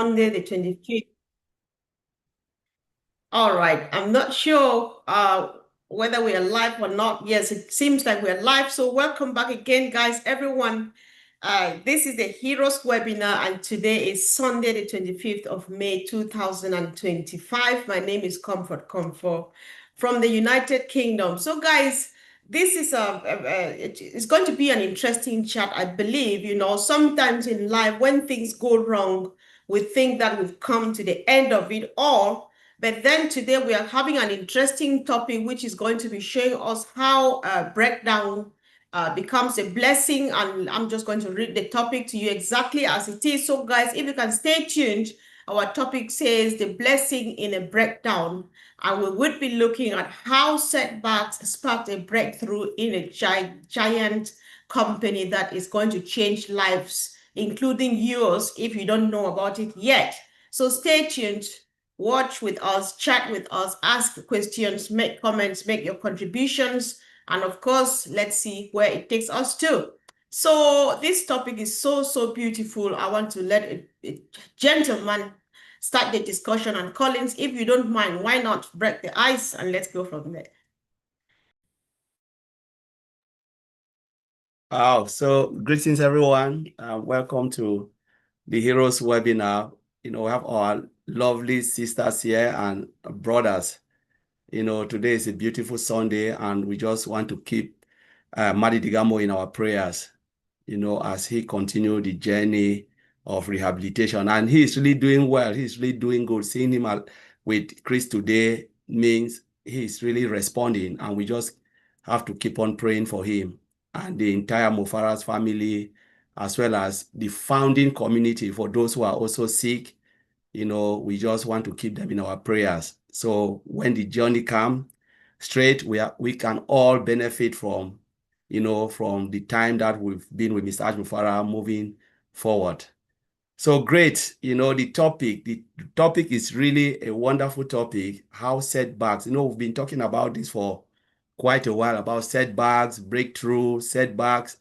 Sunday, the 25th. All right. I'm not sure whether we are live or not. Yes, it seems like we're live. So welcome back again, guys, everyone. This is the Heroes webinar, and today is Sunday, the 25th of May, 2025. My name is Comfort from the United Kingdom. So, guys, this is it's going to be an interesting chat, I believe. You know, sometimes in life, when things go wrong, we think that we've come to the end of it all. But then today we are having an interesting topic, which is going to be showing us how breakdown becomes a blessing. And I'm just going to read the topic to you exactly as it is. So, guys, if you can stay tuned, our topic says the blessing in a breakdown. And we would be looking at how setbacks sparked a breakthrough in a giant company that is going to change lives, including yours, if you don't know about it yet. So stay tuned. Watch with us, chat with us, ask questions, make comments, make your contributions, and of course, let's see where it takes us to. So this topic is so beautiful. I want to let a gentleman start the discussion. And Collins, if you don't mind, why not break the ice and let's go from there. So greetings everyone. Welcome to the Heroes webinar. We have our lovely sisters here and brothers. Today is a beautiful Sunday, and we just want to keep Madi Digamo in our prayers, as he continued the journey of rehabilitation. And he is really doing well. He's really doing good. Seeing him with Chris today means he's really responding, and we just have to keep on praying for him and the entire Mofara's family, as well as the founding community. For those who are also sick, we just want to keep them in our prayers. So when the journey comes straight, we can all benefit from, from the time that we've been with Mr. Mufara moving forward. So great, the topic is really a wonderful topic, how setbacks, we've been talking about this for quite a while, about setbacks, breakthrough, setbacks,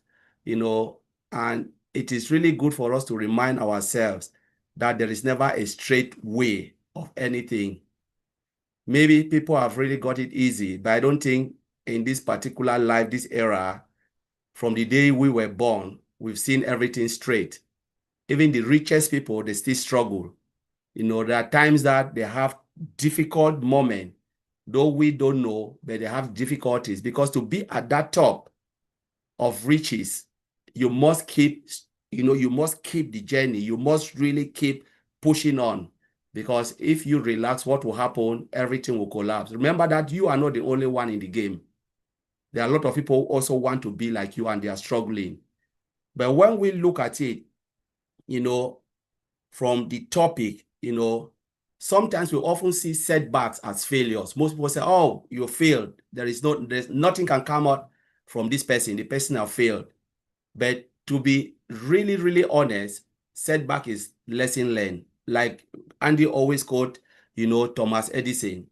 and it is really good for us to remind ourselves that there is never a straight way of anything. Maybe people have really got it easy, but I don't think in this particular life, this era, from the day we were born, we've seen everything straight. Even the richest people, they still struggle. There are times that they have difficult moments, though we don't know, but they have difficulties, because to be at that top of riches, you must keep, you must keep the journey. You must really keep pushing on, because if you relax, what will happen? Everything will collapse. Remember that you are not the only one in the game. There are a lot of people who also want to be like you, and they are struggling. But when we look at it, from the topic, sometimes we often see setbacks as failures. Most people say, oh, you failed. There's nothing can come out from this person. The person have failed. But to be really honest, setback is lesson learned. Like Andy always quote, Thomas Edison.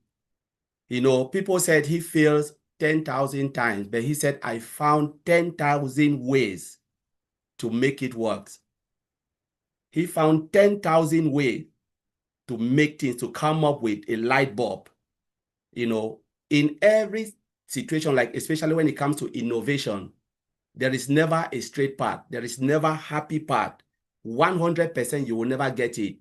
People said he fails 10,000 times, but he said, I found 10,000 ways to make it work. He found 10,000 ways to make things, to come up with a light bulb. In every situation, like especially when it comes to innovation, there is never a straight path. There is never a happy path. 100% you will never get it.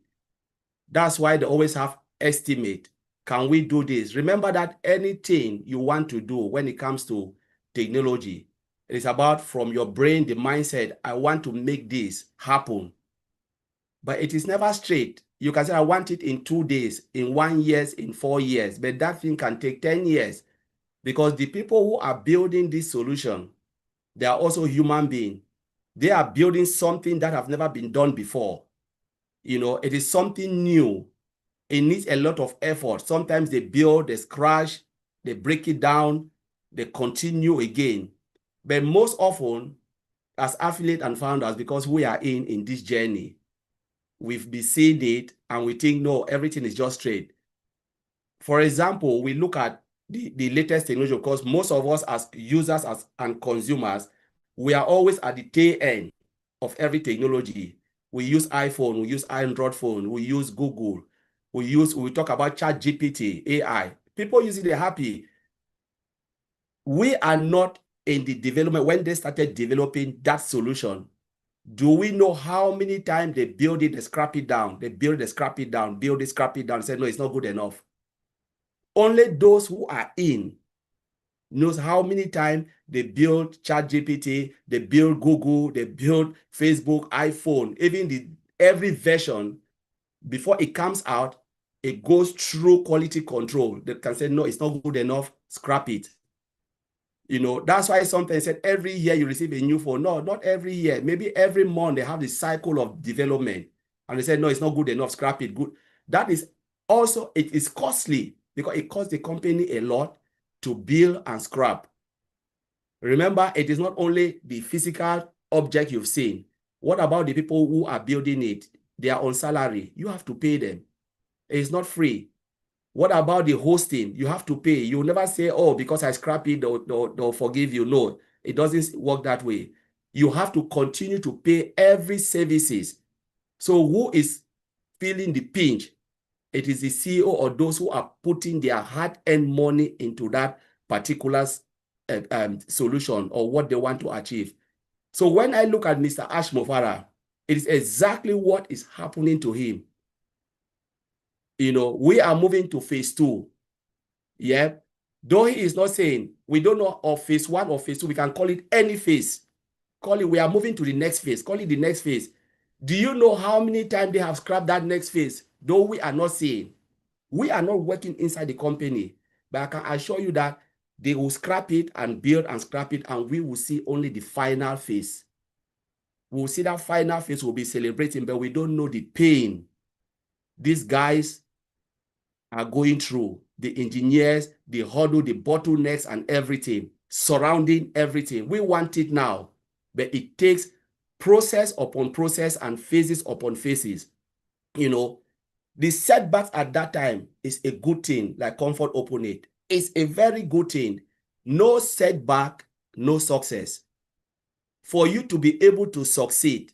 That's why they always have estimate. Can we do this? Remember that anything you want to do when it comes to technology, it is about from your brain, the mindset, I want to make this happen. But it is never straight. You can say, I want it in 2 days, in 1 year, in 4 years, but that thing can take 10 years, because the people who are building this solution, they are also human beings. They are building something that have never been done before. It is something new. It needs a lot of effort. Sometimes they build, they crash, they break it down, they continue again. But most often, as affiliate and founders, because we are in this journey, we've been seeing it and we think, no, everything is just straight. For example, we look at the latest technology, because most of us as users and consumers, we are always at the tail end of every technology. We use iPhone, we use Android phone, we use Google, we talk about ChatGPT, AI. People using it, they're happy. We are not in the development. When they started developing that solution, do we know how many times they build it, they scrap it down, they build it, scrap it down, build it, scrap it down, say, no, it's not good enough. Only those who are in knows how many times they build ChatGPT, they build Google, they build Facebook, iPhone, even every version, before it comes out, it goes through quality control. They can say, no, it's not good enough, scrap it. That's why sometimes said every year you receive a new phone. No, not every year. Maybe every month they have the cycle of development. And they said, no, it's not good enough, scrap it. Good. That is also, it is costly because it costs the company a lot to build and scrap. Remember, it is not only the physical object you've seen. What about the people who are building it? They are on salary. You have to pay them. It's not free. What about the hosting? You have to pay. You'll never say, oh, because I scrap it, they'll forgive you. No, it doesn't work that way. You have to continue to pay every services. So who is feeling the pinch? It is the CEO or those who are putting their hard-earned money into that particular solution or what they want to achieve. So when I look at Mr. Ashmofara, it is exactly what is happening to him. We are moving to phase 2. Yeah. Though he is not saying, we don't know of phase 1 or phase 2, we can call it any phase. Call it, we are moving to the next phase. Call it the next phase. Do you know how many times they have scrapped that next phase? Though we are not seeing. We are not working inside the company. But I can assure you that they will scrap it and build and scrap it, and we will see only the final phase. We'll see that final phase will be celebrating, but we don't know the pain these guys are going through, the engineers, the hurdle, the bottlenecks, and everything, surrounding everything. We want it now, but it takes process upon process and phases upon phases. The setbacks at that time is a good thing, like Comfort opened it. It's a very good thing. No setback, no success. For you to be able to succeed,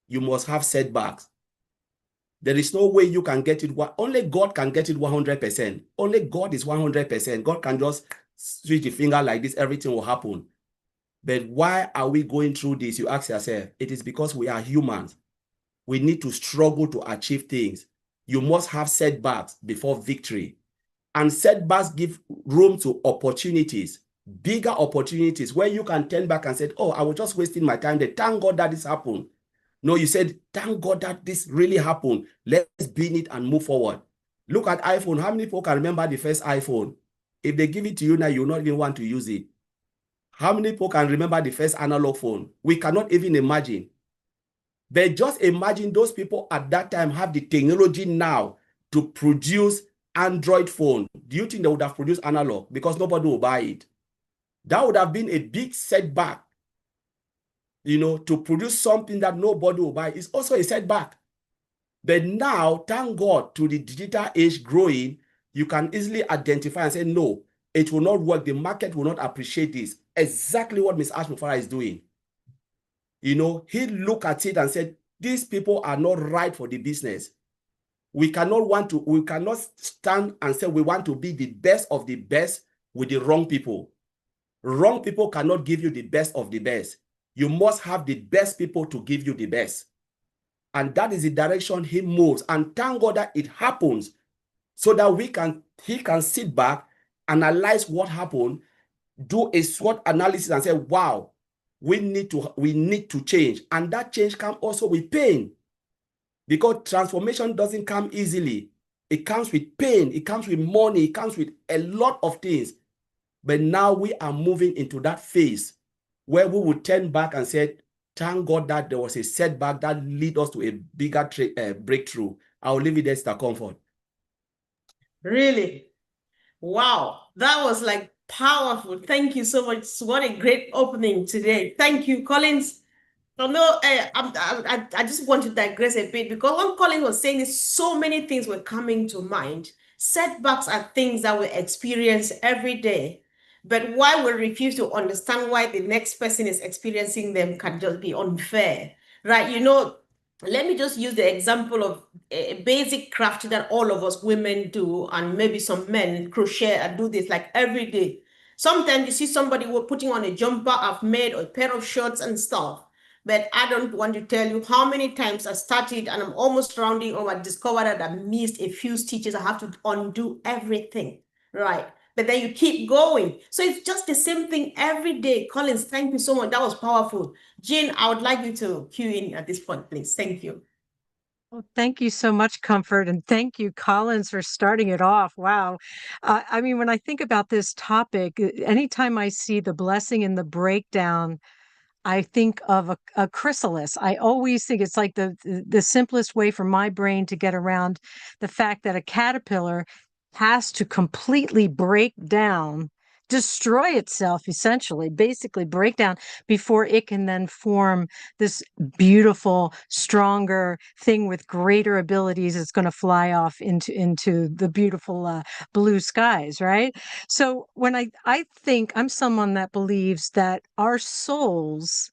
you must have setbacks. There is no way you can get it. Only God can get it 100%. Only God is 100%. God can just switch the finger like this, everything will happen. But why are we going through this? You ask yourself. It is because we are humans. We need to struggle to achieve things. You must have setbacks before victory. And setbacks give room to opportunities, bigger opportunities, where you can turn back and say, oh, I was just wasting my time there. Thank God that this happened. No, you said, thank God that this really happened. Let's be in it and move forward. Look at iPhone. How many people can remember the first iPhone? If they give it to you now, you'll not even want to use it. How many people can remember the first analog phone? We cannot even imagine. But just imagine those people at that time have the technology now to produce Android phone. Do you think they would have produced analog? Because nobody will buy it. That would have been a big setback. To produce something that nobody will buy is also a setback. But now, thank God, to the digital age growing, you can easily identify and say, no, it will not work. The market will not appreciate this. Exactly what Ms. Ashmofara is doing. He looked at it and said, these people are not right for the business. We cannot stand and say we want to be the best of the best with the wrong people. Wrong people cannot give you the best of the best. You must have the best people to give you the best. And that is the direction he moves. And thank God that it happens so that he can sit back, analyze what happened, do a SWOT analysis and say, wow, we need to change. And that change comes also with pain. Because transformation doesn't come easily. It comes with pain. It comes with money. It comes with a lot of things. But now we are moving into that phase where we will turn back and say, thank God that there was a setback that led us to a bigger breakthrough. I'll leave it there, Mr. Comfort. Really? Wow. That was like powerful. Thank you so much. What a great opening today. Thank you, Collins. No, I just want to digress a bit because when Colin was saying this, so many things were coming to mind. Setbacks are things that we experience every day, but why we refuse to understand why the next person is experiencing them can just be unfair, right? let me just use the example of a basic craft that all of us women do, and maybe some men crochet and do this like every day. Sometimes you see somebody putting on a jumper I've made or a pair of shorts and stuff. But I don't want to tell you how many times I started and I'm almost rounding or I discovered that I missed a few stitches. I have to undo everything, right? But then you keep going. So it's just the same thing every day. Collins, thank you so much. That was powerful. Jane, I would like you to cue in at this point, please. Thank you. Well, thank you so much, Comfort, and thank you, Collins, for starting it off. Wow. I mean, when I think about this topic, anytime I see the blessing in the breakdown, I think of a chrysalis. I always think it's like the simplest way for my brain to get around the fact that a caterpillar has to completely break down, destroy itself, essentially, basically break down before it can then form this beautiful, stronger thing with greater abilities. It's going to fly off into the beautiful blue skies, right? So when I think I'm someone that believes that our souls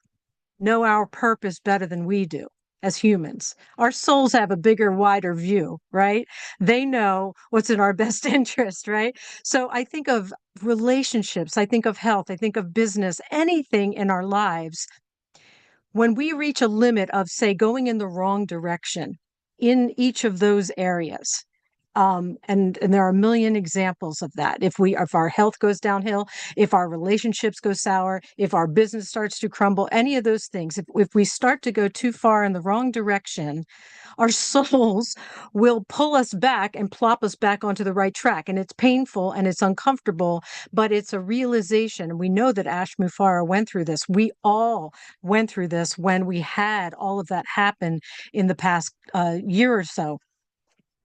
know our purpose better than we do as humans. Our souls have a bigger, wider view, right? They know what's in our best interest, right? So I think of relationships, I think of health, I think of business, anything in our lives. When we reach a limit of, say, going in the wrong direction in each of those areas, and there are a million examples of that. If our health goes downhill, if our relationships go sour, if our business starts to crumble, any of those things, if we start to go too far in the wrong direction, our souls will pull us back and plop us back onto the right track. And it's painful and it's uncomfortable, but it's a realization. And we know that Ash Mufara went through this. We all went through this when we had all of that happen in the past year or so.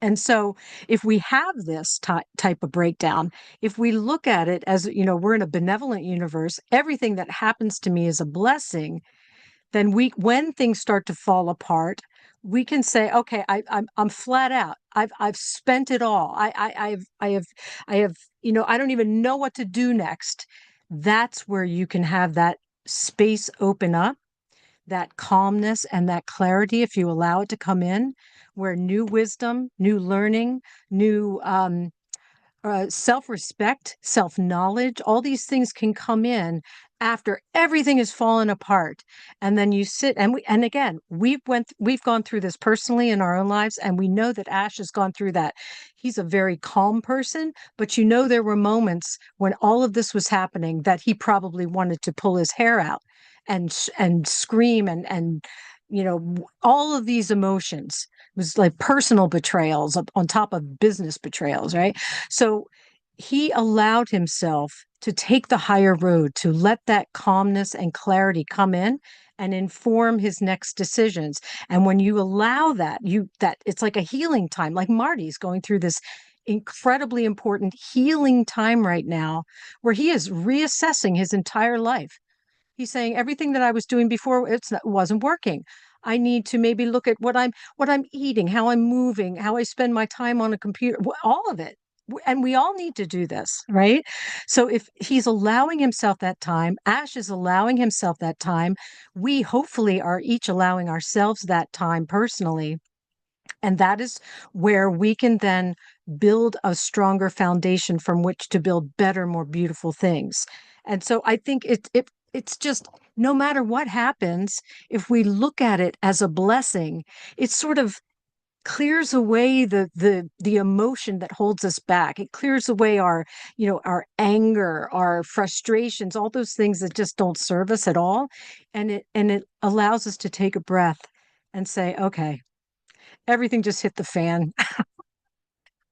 And so, if we have this type of breakdown, if we look at it as, we're in a benevolent universe, everything that happens to me is a blessing, then when things start to fall apart, we can say, okay, I'm flat out. I've spent it all. I have, I don't even know what to do next. That's where you can have that space open up, that calmness and that clarity, if you allow it to come in, where new wisdom, new learning, new self-respect, self-knowledge, all these things can come in after everything has fallen apart. And then you sit and again, we've gone through this personally in our own lives, and we know that Ash has gone through that. He's a very calm person, but there were moments when all of this was happening that he probably wanted to pull his hair out and scream and all of these emotions. It was like personal betrayals on top of business betrayals, right? So he allowed himself to take the higher road, to let that calmness and clarity come in and inform his next decisions. And when you allow that, it's like a healing time. Like Marty's going through this incredibly important healing time right now, where he is reassessing his entire life. He's saying everything that I was doing before, it wasn't working. I need to maybe look at what I'm eating, how I'm moving, how I spend my time on a computer, all of it. And we all need to do this, right? So if he's allowing himself that time, Ash is allowing himself that time, we hopefully are each allowing ourselves that time personally. And that is where we can then build a stronger foundation from which to build better, more beautiful things. And so I think it's just, no matter what happens, if we look at it as a blessing, it sort of clears away the emotion that holds us back. It clears away our anger, our frustrations, all those things that just don't serve us at all. And it allows us to take a breath and say, okay, everything just hit the fan.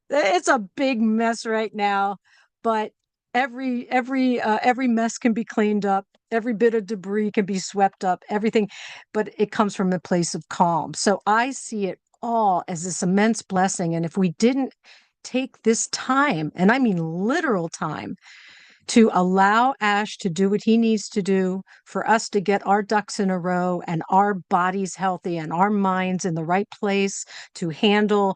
It's a big mess right now, but every mess can be cleaned up. Every bit of debris can be swept up, everything, but it comes from a place of calm. So I see it all as this immense blessing. And if we didn't take this time, and I mean literal time, to allow Ash to do what he needs to do, for us to get our ducks in a row and our bodies healthy and our minds in the right place to handle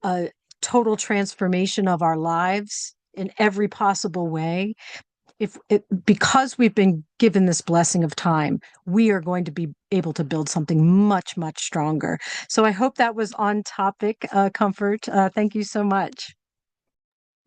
a total transformation of our lives in every possible way, because we've been given this blessing of time, we are going to be able to build something much, much stronger. So I hope that was on topic, Comfort. Thank you so much.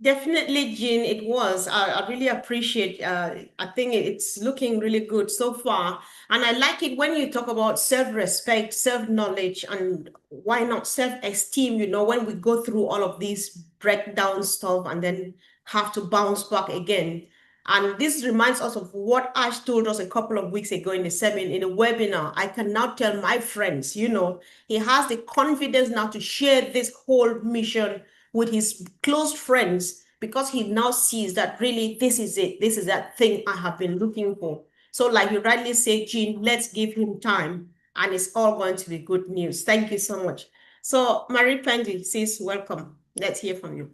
Definitely, Jean, it was. I really appreciate. I think it's looking really good so far, and I like it when you talk about self-respect, self-knowledge, and why not self-esteem. You know, when we go through all of these breakdown stuff and then have to bounce back again. And this reminds us of what Ash told us a couple of weeks ago in the seminar, in the webinar. I can now tell my friends, you know, he has the confidence now to share this whole mission with his close friends because he now sees that really this is it. This is that thing I have been looking for. So like you rightly say, Jean, let's give him time and it's all going to be good news. Thank you so much. So Marie Pendi says, welcome. Let's hear from you.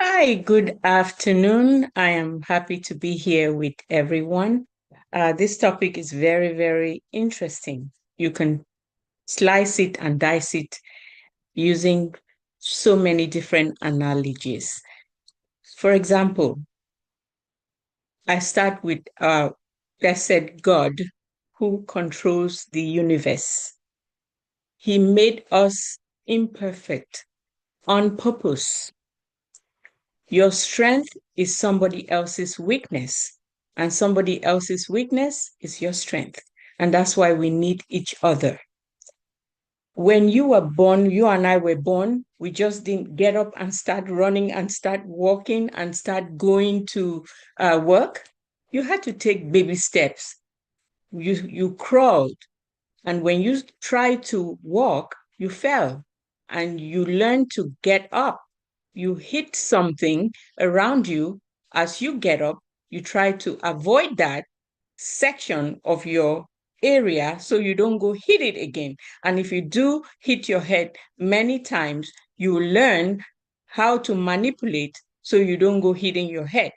Hi, good afternoon. I am happy to be here with everyone. This topic is very, very interesting. You can slice it and dice it using so many different analogies. For example, I start with blessed God who controls the universe. He made us imperfect on purpose. Your strength is somebody else's weakness, and somebody else's weakness is your strength. And that's why we need each other. When you were born, you and I were born, we just didn't get up and start running and start walking and start going to work. You had to take baby steps. You crawled. And when you tried to walk, you fell and you learned to get up. You hit something around you. As you get up, you try to avoid that section of your area so you don't go hit it again. And if you do hit your head many times, you learn how to manipulate so you don't go hitting your head.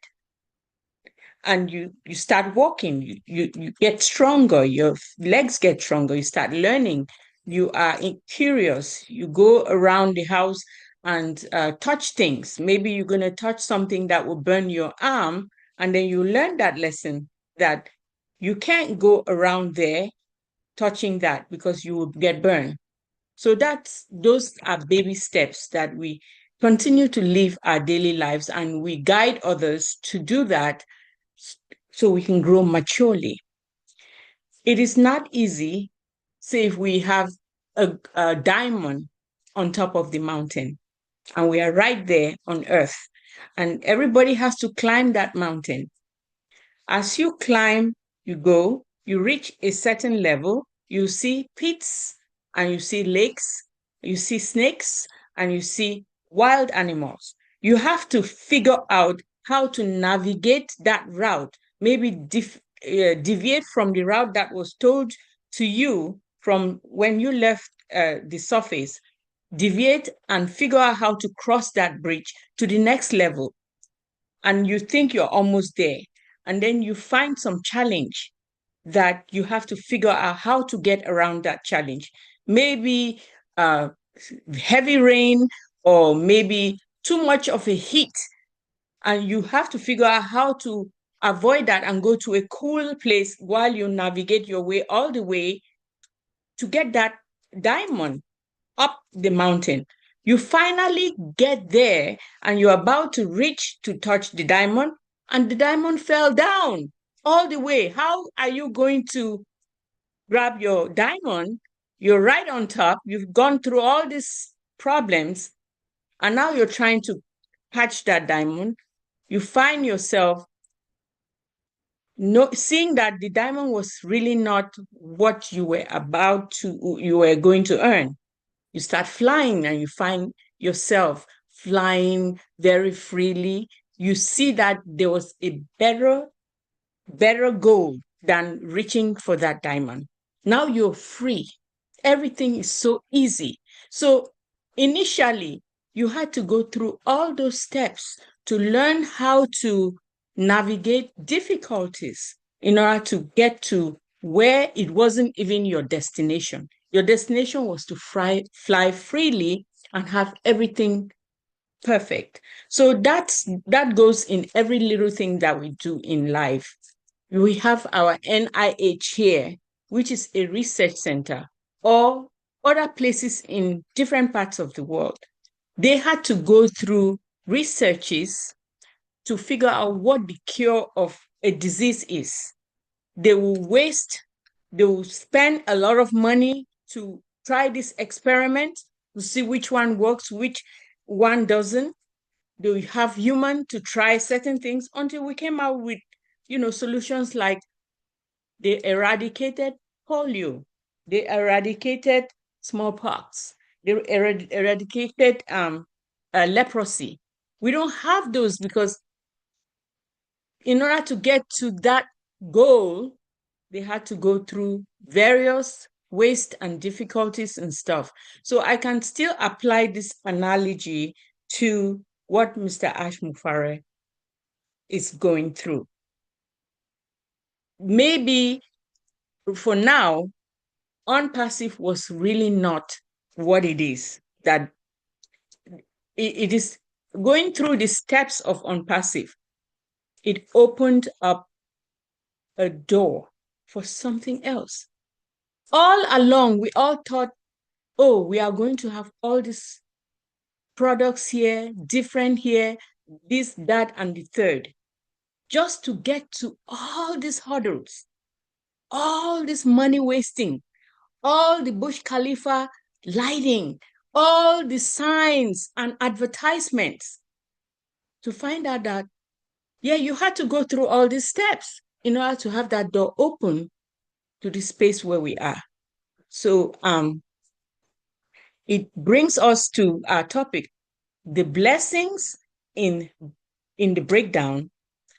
And you start walking, you get stronger, your legs get stronger, you start learning, you are curious, you go around the house and touch things. Maybe you're going to touch something that will burn your arm, and then you learn that lesson that you can't go around there touching that because you will get burned. So those are baby steps that we continue to live our daily lives, and we guide others to do that so we can grow maturely. It is not easy, say if we have a diamond on top of the mountain and we are right there on earth and everybody has to climb that mountain. As you climb, you reach a certain level, you see pits and you see lakes, you see snakes and you see wild animals. You have to figure out how to navigate that route, maybe deviate from the route that was told to you from when you left the surface, deviate and figure out how to cross that bridge to the next level. And you think you're almost there. And then you find some challenge that you have to figure out how to get around that challenge. Maybe heavy rain or maybe too much of a heat. And you have to figure out how to avoid that and go to a cool place while you navigate your way all the way to get that diamond up the mountain. You finally get there and you're about to reach to touch the diamond, and the diamond fell down all the way. How are you going to grab your diamond? You're right on top. You've gone through all these problems, and now you're trying to catch that diamond. You find yourself seeing that the diamond was really not what you were going to earn. You start flying and you find yourself flying very freely. You see that there was a better goal than reaching for that diamond. Now you're free. Everything is so easy. So initially, you had to go through all those steps to learn how to navigate difficulties in order to get to where it wasn't even your destination. Your destination was to fly freely and have everything Perfect. So that goes in every little thing that we do in life. We have our NIH here, which is a research center, or other places in different parts of the world. They had to go through researches to figure out what the cure of a disease is. They will spend a lot of money to try this experiment to see which one works, which one doesn't. They will have human to try certain things until we came out with, solutions like they eradicated polio, they eradicated smallpox, they eradicated leprosy. We don't have those because in order to get to that goal, they had to go through various waste and difficulties and stuff. So I can still apply this analogy to what Mr. Ash Mufare is going through. Maybe for now, unpassive was really not what it is, that it is going through the steps of unpassive. It opened up a door for something else. All along, we all thought, oh, we are going to have all these products here, different here, this, that, and the third, just to get to all these hurdles, all this money wasting, all the Burj Khalifa lighting, all the signs and advertisements, to find out that, yeah, you had to go through all these steps in order to have that door open to the space where we are. So it brings us to our topic, the blessings in the breakdown,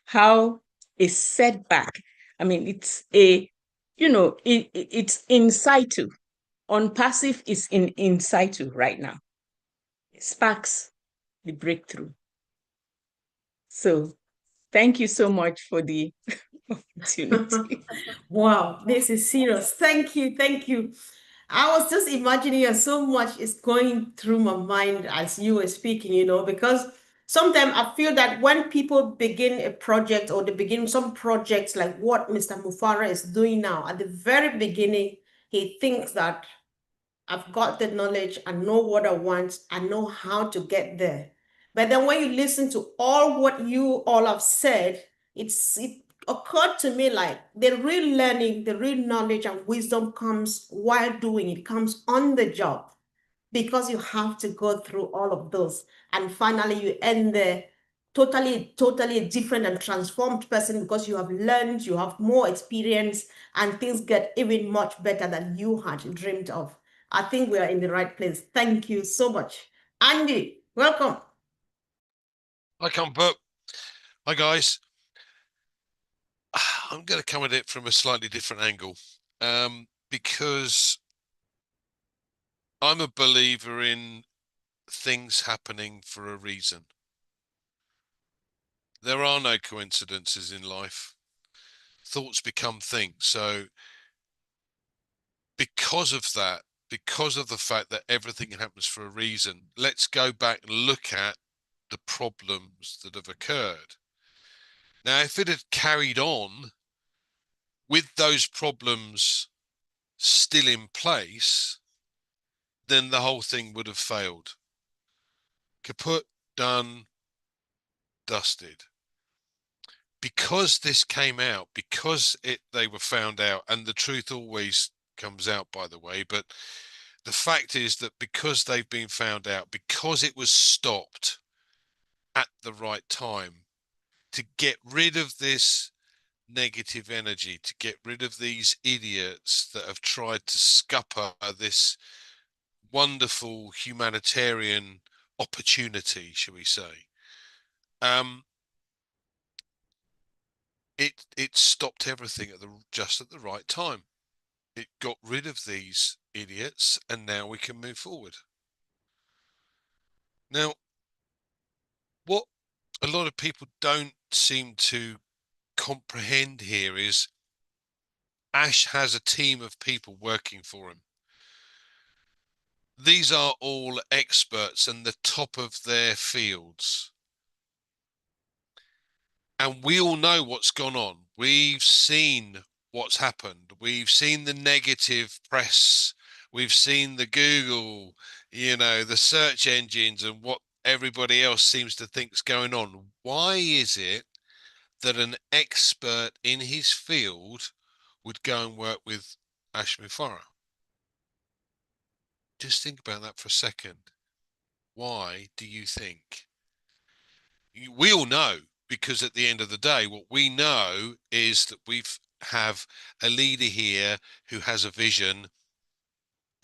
how a setback, I mean, it's it's in situ. Unpassive is in situ right now. It sparks the breakthrough. So thank you so much for the opportunity. Wow, this is serious. Thank you. Thank you. I was just imagining, and so much is going through my mind as you were speaking, because sometimes I feel that when people begin a project or they begin some projects like what Mr. Mufara is doing now, at the very beginning, he thinks that I've got the knowledge, I know what I want, I know how to get there. But then when you listen to all what you all have said, it occurred to me like the real learning, the real knowledge and wisdom comes while doing it, comes on the job, because you have to go through all of those. And finally you end there totally a different and transformed person, because you have learned, you have more experience, and things get even much better than you had dreamed of. I think we are in the right place. Thank you so much. Andy, welcome. Hi, COMMENT. Hi, guys. I'm going to come at it from a slightly different angle, because I'm a believer in things happening for a reason. There are no coincidences in life. Thoughts become things. So because of that, because of the fact that everything happens for a reason, let's go back and look at the problems that have occurred. Now, if it had carried on with those problems still in place, then the whole thing would have failed. Kaput, done, dusted. Because this came out, because they were found out, and the truth always comes out, by the way, but the fact is that because they've been found out, because it was stopped at the right time, to get rid of this negative energy, to get rid of these idiots that have tried to scupper this wonderful humanitarian opportunity, shall we say, it stopped everything just at the right time. It got rid of these idiots, and now we can move forward. Now, what a lot of people don't seem to comprehend here is Ash has a team of people working for him. these are all experts and the top of their fields. And we all know what's gone on. We've seen what's happened. We've seen the negative press. We've seen the Google, the search engines and what everybody else seems to think's going on. Why is it that an expert in his field would go and work with Ashmi Farah? Just think about that for a second. Why do you think? We all know, because at the end of the day, what we know is that we have a leader here who has a vision,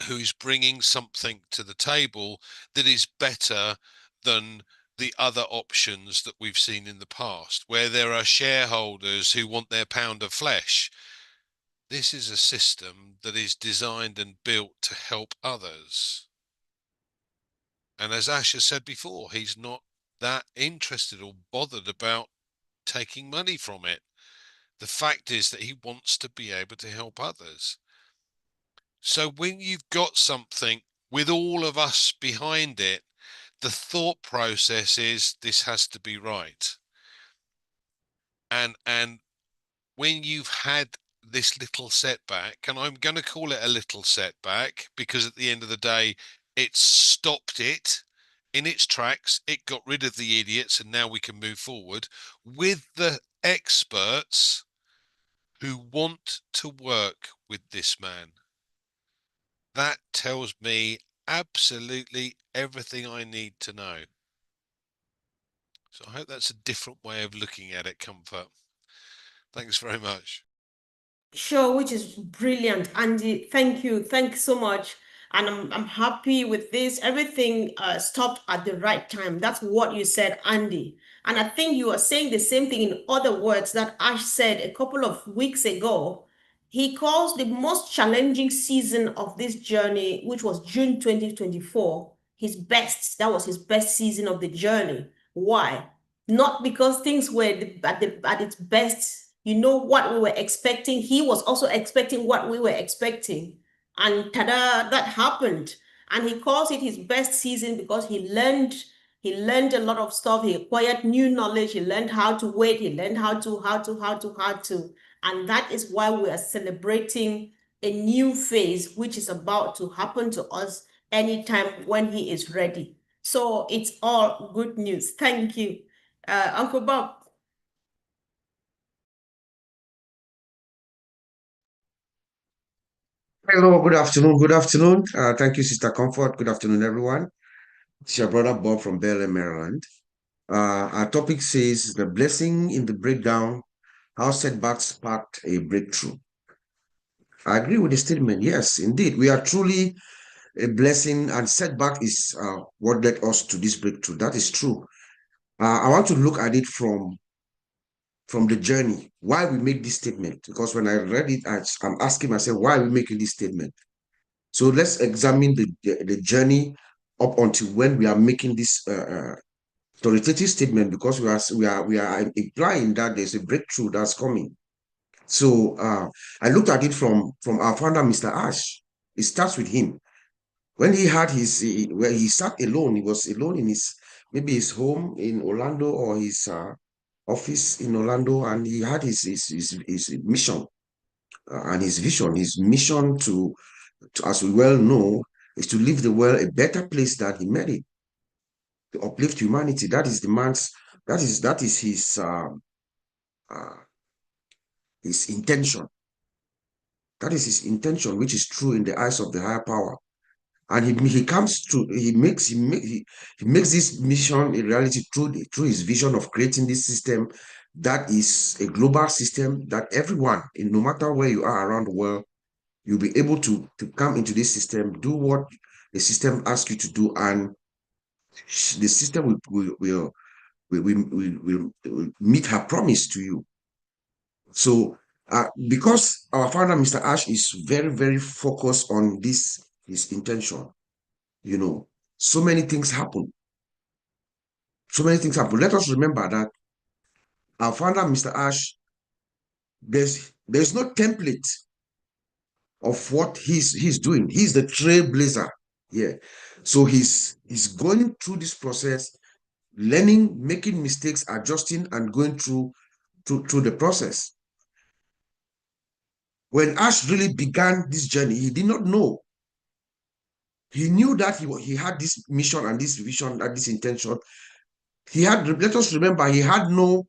who's bringing something to the table that is better than the other options that we've seen in the past, where there are shareholders who want their pound of flesh. This is a system that is designed and built to help others. And as Ash has said before, he's not that interested or bothered about taking money from it. The fact is that he wants to be able to help others. So when you've got something with all of us behind it, the thought process is this has to be right. And when you've had this little setback, and I'm going to call it a little setback because at the end of the day, it stopped it in its tracks. It got rid of the idiots, and now we can move forward with the experts who want to work with this man. That tells me absolutely everything I need to know. So I hope that's a different way of looking at it, Comfort. Thanks very much. Sure, which is brilliant, Andy. Thank you. Thanks so much. And I'm happy with this. Everything stopped at the right time. That's what you said, Andy. And I think you are saying the same thing in other words that Ash said a couple of weeks ago. He calls the most challenging season of this journey, which was June 2024, his best. That was his best season of the journey. Why? Not because things were at its best. You know what we were expecting. He was also expecting what we were expecting. And tada, that happened. And he calls it his best season because he learned a lot of stuff. He acquired new knowledge. He learned how to wait. He learned how to. And that is why we are celebrating a new phase, which is about to happen to us anytime when he is ready. So it's all good news. Thank you. Uncle Bob. Hello, good afternoon. Good afternoon. Thank you, Sister Comfort. Good afternoon, everyone. It's your brother Bob from Bel Air, Maryland. Our topic says the blessing in the breakdown, how setbacks sparked a breakthrough. I agree with the statement. Yes, indeed. We are truly a blessing, and setback is what led us to this breakthrough. That is true. I want to look at it from the journey, why we make this statement. Because when I read it, I'm asking myself, why are we making this statement? So let's examine the journey up until when we are making this authoritative statement, because we are implying that there's a breakthrough that's coming. So I looked at it from our founder, Mr. Ash. It starts with him. When he had where he sat alone, he was alone in maybe his home in Orlando or his office in Orlando, and he had his mission and his vision, his mission to, as we well know, is to leave the world a better place than he made it, to uplift humanity. That is the man's, that is his intention. That is his intention, which is true in the eyes of the higher power. And he makes this mission a reality through his vision of creating this system that is a global system that everyone, no matter where you are around the world, you'll be able to come into this system, do what the system asks you to do, and the system will meet her promise to you. So because our founder, Mr. Ash, is very, very focused on his intention, so many things happen. So many things happen. Let us remember that our founder, Mr. Ash, there's no template of what he's doing. He's the trailblazer. Yeah. So he's going through this process, learning, making mistakes, adjusting, and going through the process. When Ash really began this journey, he did not know. He knew that he had this mission and this vision and this intention. He had, let us remember, he had no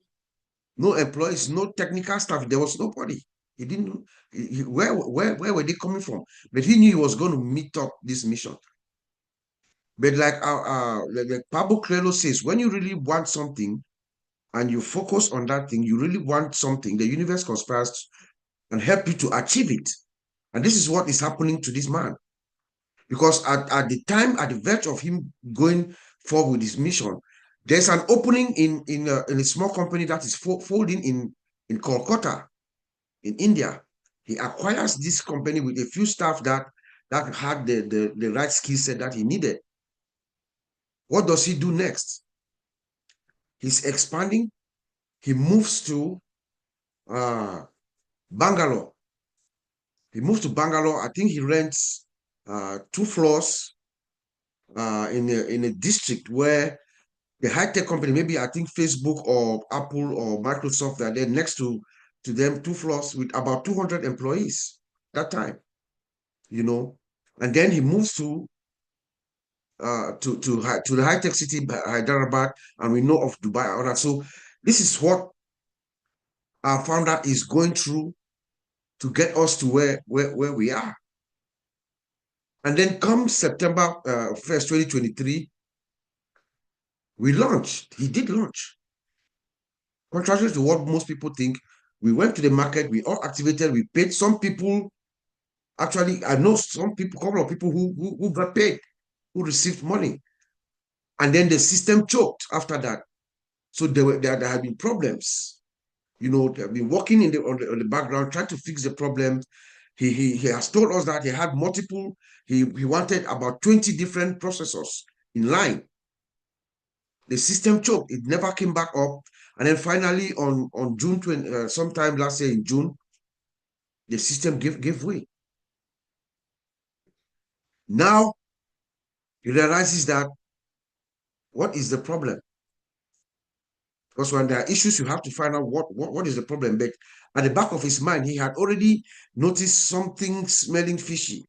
employees, no technical staff. There was nobody. He didn't know where were they coming from? But he knew he was going to meet up this mission. But like Pablo Coelho says, when you really want something and you focus on that thing, you really want something, the universe conspires and help you to achieve it. And this is what is happening to this man. Because at the time, at the verge of him going forward with his mission, there's an opening in a small company that is folding in Kolkata, in India. He acquires this company with a few staff that had the right skill set that he needed. What does he do next? He's expanding. He moves to Bangalore. He moves to Bangalore. I think he rents 2 floors in a district where the high-tech company, maybe I think Facebook or Apple or Microsoft, are there next to them, 2 floors with about 200 employees that time, you know. And then he moves to the high-tech city, Hyderabad, and we know of Dubai and all that. So this is what our founder is going through to get us to where we are. And then come September 1st, 2023, we launched. He did launch. Contrary to what most people think, we went to the market, we all activated, we paid. Some people, actually, I know some people, couple of people who got paid, who received money. And then the system choked after that. So there had been problems. You know, they have been working on the background, trying to fix the problems. He has told us that he had multiple, he wanted about 20 different processors in line. The system choked, it never came back up. And then finally on June 20, sometime last year in June, the system gave way. Now he realizes that what is the problem? Because when there are issues, you have to find out what is the problem. But at the back of his mind, he had already noticed something smelling fishy.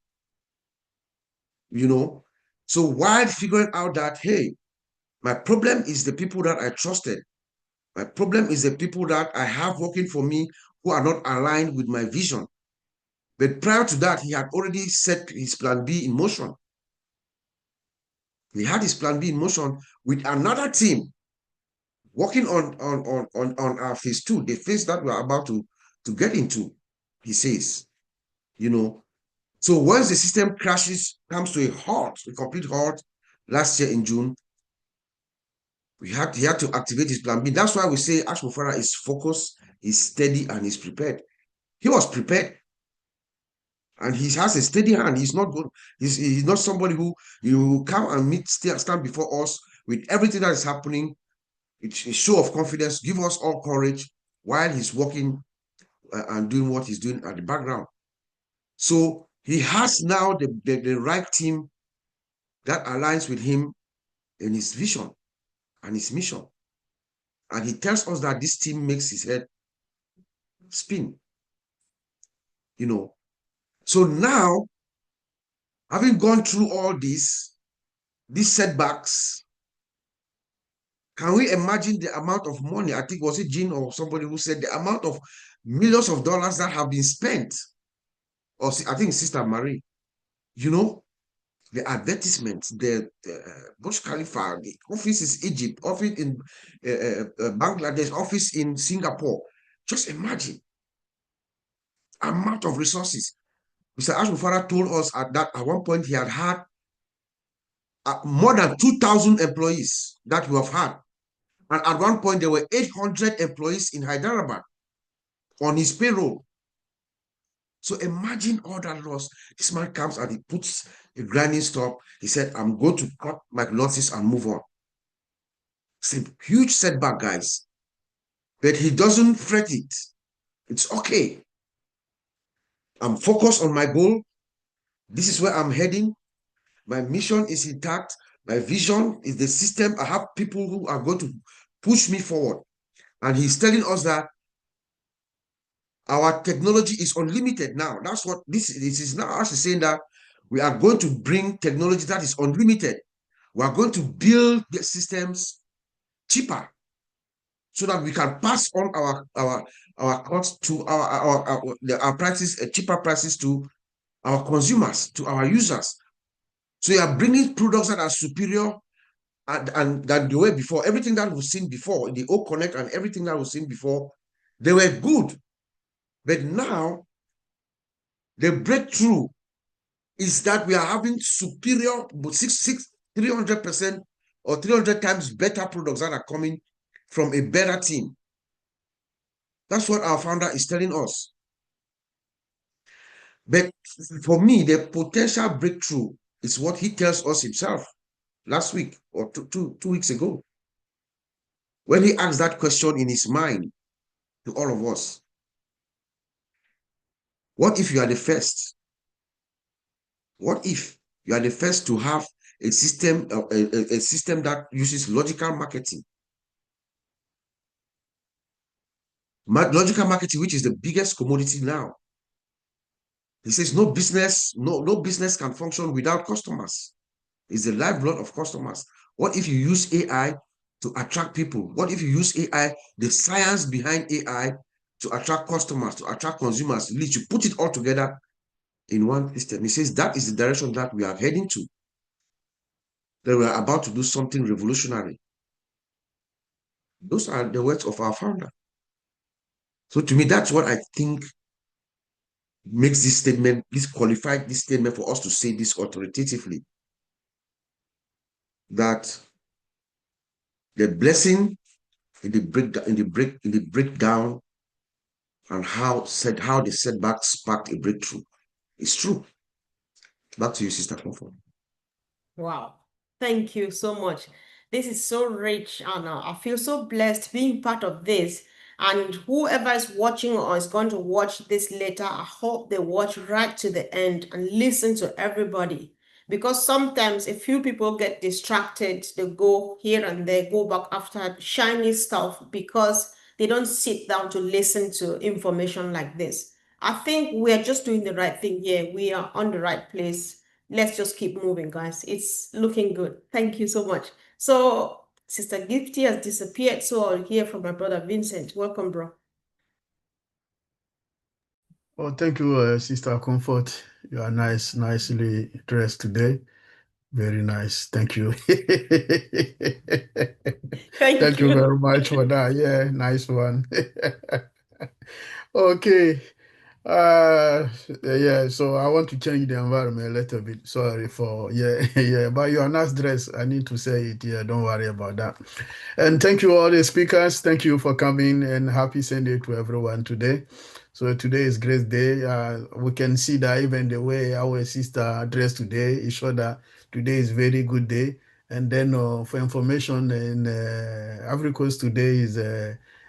You know, so while figuring out that, hey, my problem is the people that I trusted. My problem is the people that I have working for me who are not aligned with my vision. But prior to that, he had already set his plan B in motion. He had his plan B in motion with another team working on our phase 2, the phase that we're about to get into, he says, you know. So once the system crashes, comes to a complete halt last year in June, he had to activate his plan B. That's why we say Ash Mufara is focused, he's steady, and he's prepared. He was prepared. And he has a steady hand. He's not good. He's not somebody who you come and stand before us with everything that is happening. It's a show of confidence, give us all courage while he's working and doing what he's doing at the background. So he has now the right team that aligns with him in his vision and his mission. And he tells us that this team makes his head spin, you know. So now, having gone through all these setbacks, can we imagine the amount of money? I think, was it Jean or somebody who said the amount of millions of dollars that have been spent? Or I think Sister Marie, you know, the advertisements, the Burj Khalifa, the office is Egypt, office in Bangladesh, office in Singapore. Just imagine amount of resources. Mr. Ashmufara told us at one point he had more than 2,000 employees that we have had. And at one point, there were 800 employees in Hyderabad on his payroll. So imagine all that loss. This man comes and he puts a grinding stop. He said, I'm going to cut my losses and move on. It's a huge setback, guys. But he doesn't fret it. It's okay. I'm focused on my goal. This is where I'm heading. My mission is intact. My vision is the system. I have people who are going to push me forward. And he's telling us that our technology is unlimited now. That's what this is now. Us is saying that we are going to bring technology that is unlimited. We are going to build the systems cheaper so that we can pass on our costs to our prices, cheaper prices to our consumers, to our users. So you are bringing products that are superior and than they were before. Everything that was seen before, the O Connect and everything that was seen before, they were good. But now the breakthrough is that we are having superior, 300% or 300 times better products that are coming from a better team. That's what our founder is telling us. But for me, the potential breakthrough is what he tells us himself last week or two weeks ago, when he asked that question in his mind to all of us. What if you are the first? What if you are the first to have a system, a system that uses logical marketing? Logical marketing, which is the biggest commodity now. He says no business can function without customers. It's the lifeblood of customers. What if you use AI to attract people? What if you use AI, the science behind AI, to attract customers, to attract consumers, to put it all together in one system? He says that is the direction that we are heading to. That we are about to do something revolutionary. Those are the words of our founder. So to me, that's what I think makes this statement, qualified this statement for us to say this authoritatively. That the blessing in the breakdown and how the setback sparked a breakthrough. It's true. Back to you, Sister Comfort. Wow. Thank you so much. This is so rich, and I feel so blessed being part of this. And whoever is watching or is going to watch this later, I hope they watch right to the end and listen to everybody. Because sometimes a few people get distracted, they go here and there, go back after shiny stuff because they don't sit down to listen to information like this. I think we are just doing the right thing here. We are on the right place. Let's just keep moving, guys. It's looking good. Thank you so much. So, Sister Gifty has disappeared, so I'll hear from my brother Vincent. Welcome, bro. Oh, thank you, Sister Comfort. You are nicely dressed today. Very nice. Thank you. Thank you you. very much for that. Yeah, nice one. Okay. Yeah, so I want to change the environment a little bit. Sorry for, yeah, but you are nice dressed. I need to say it. Yeah, don't worry about that. And thank you, all the speakers. Thank you for coming, and happy Sunday to everyone today. So today is great day. We can see that even the way our sister dressed today, it shows that today is very good day. And then for information, in Ivory Coast today is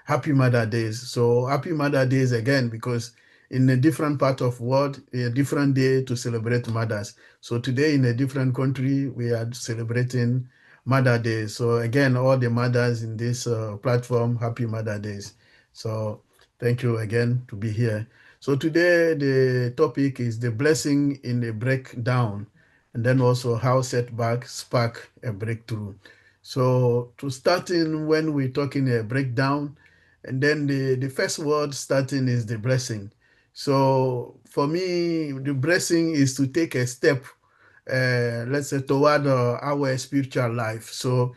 Happy Mother Days. So Happy Mother Days again, because in a different part of world, a different day to celebrate mothers. So today in a different country, we are celebrating Mother Day. So again, all the mothers in this platform, Happy Mother Days. So thank you again to be here. So today the topic is the blessing in a breakdown, and then also how setbacks spark a breakthrough. So to start in, when we're talking a breakdown, and then the first word starting is the blessing. So for me, the blessing is to take a step, let's say, toward our spiritual life. So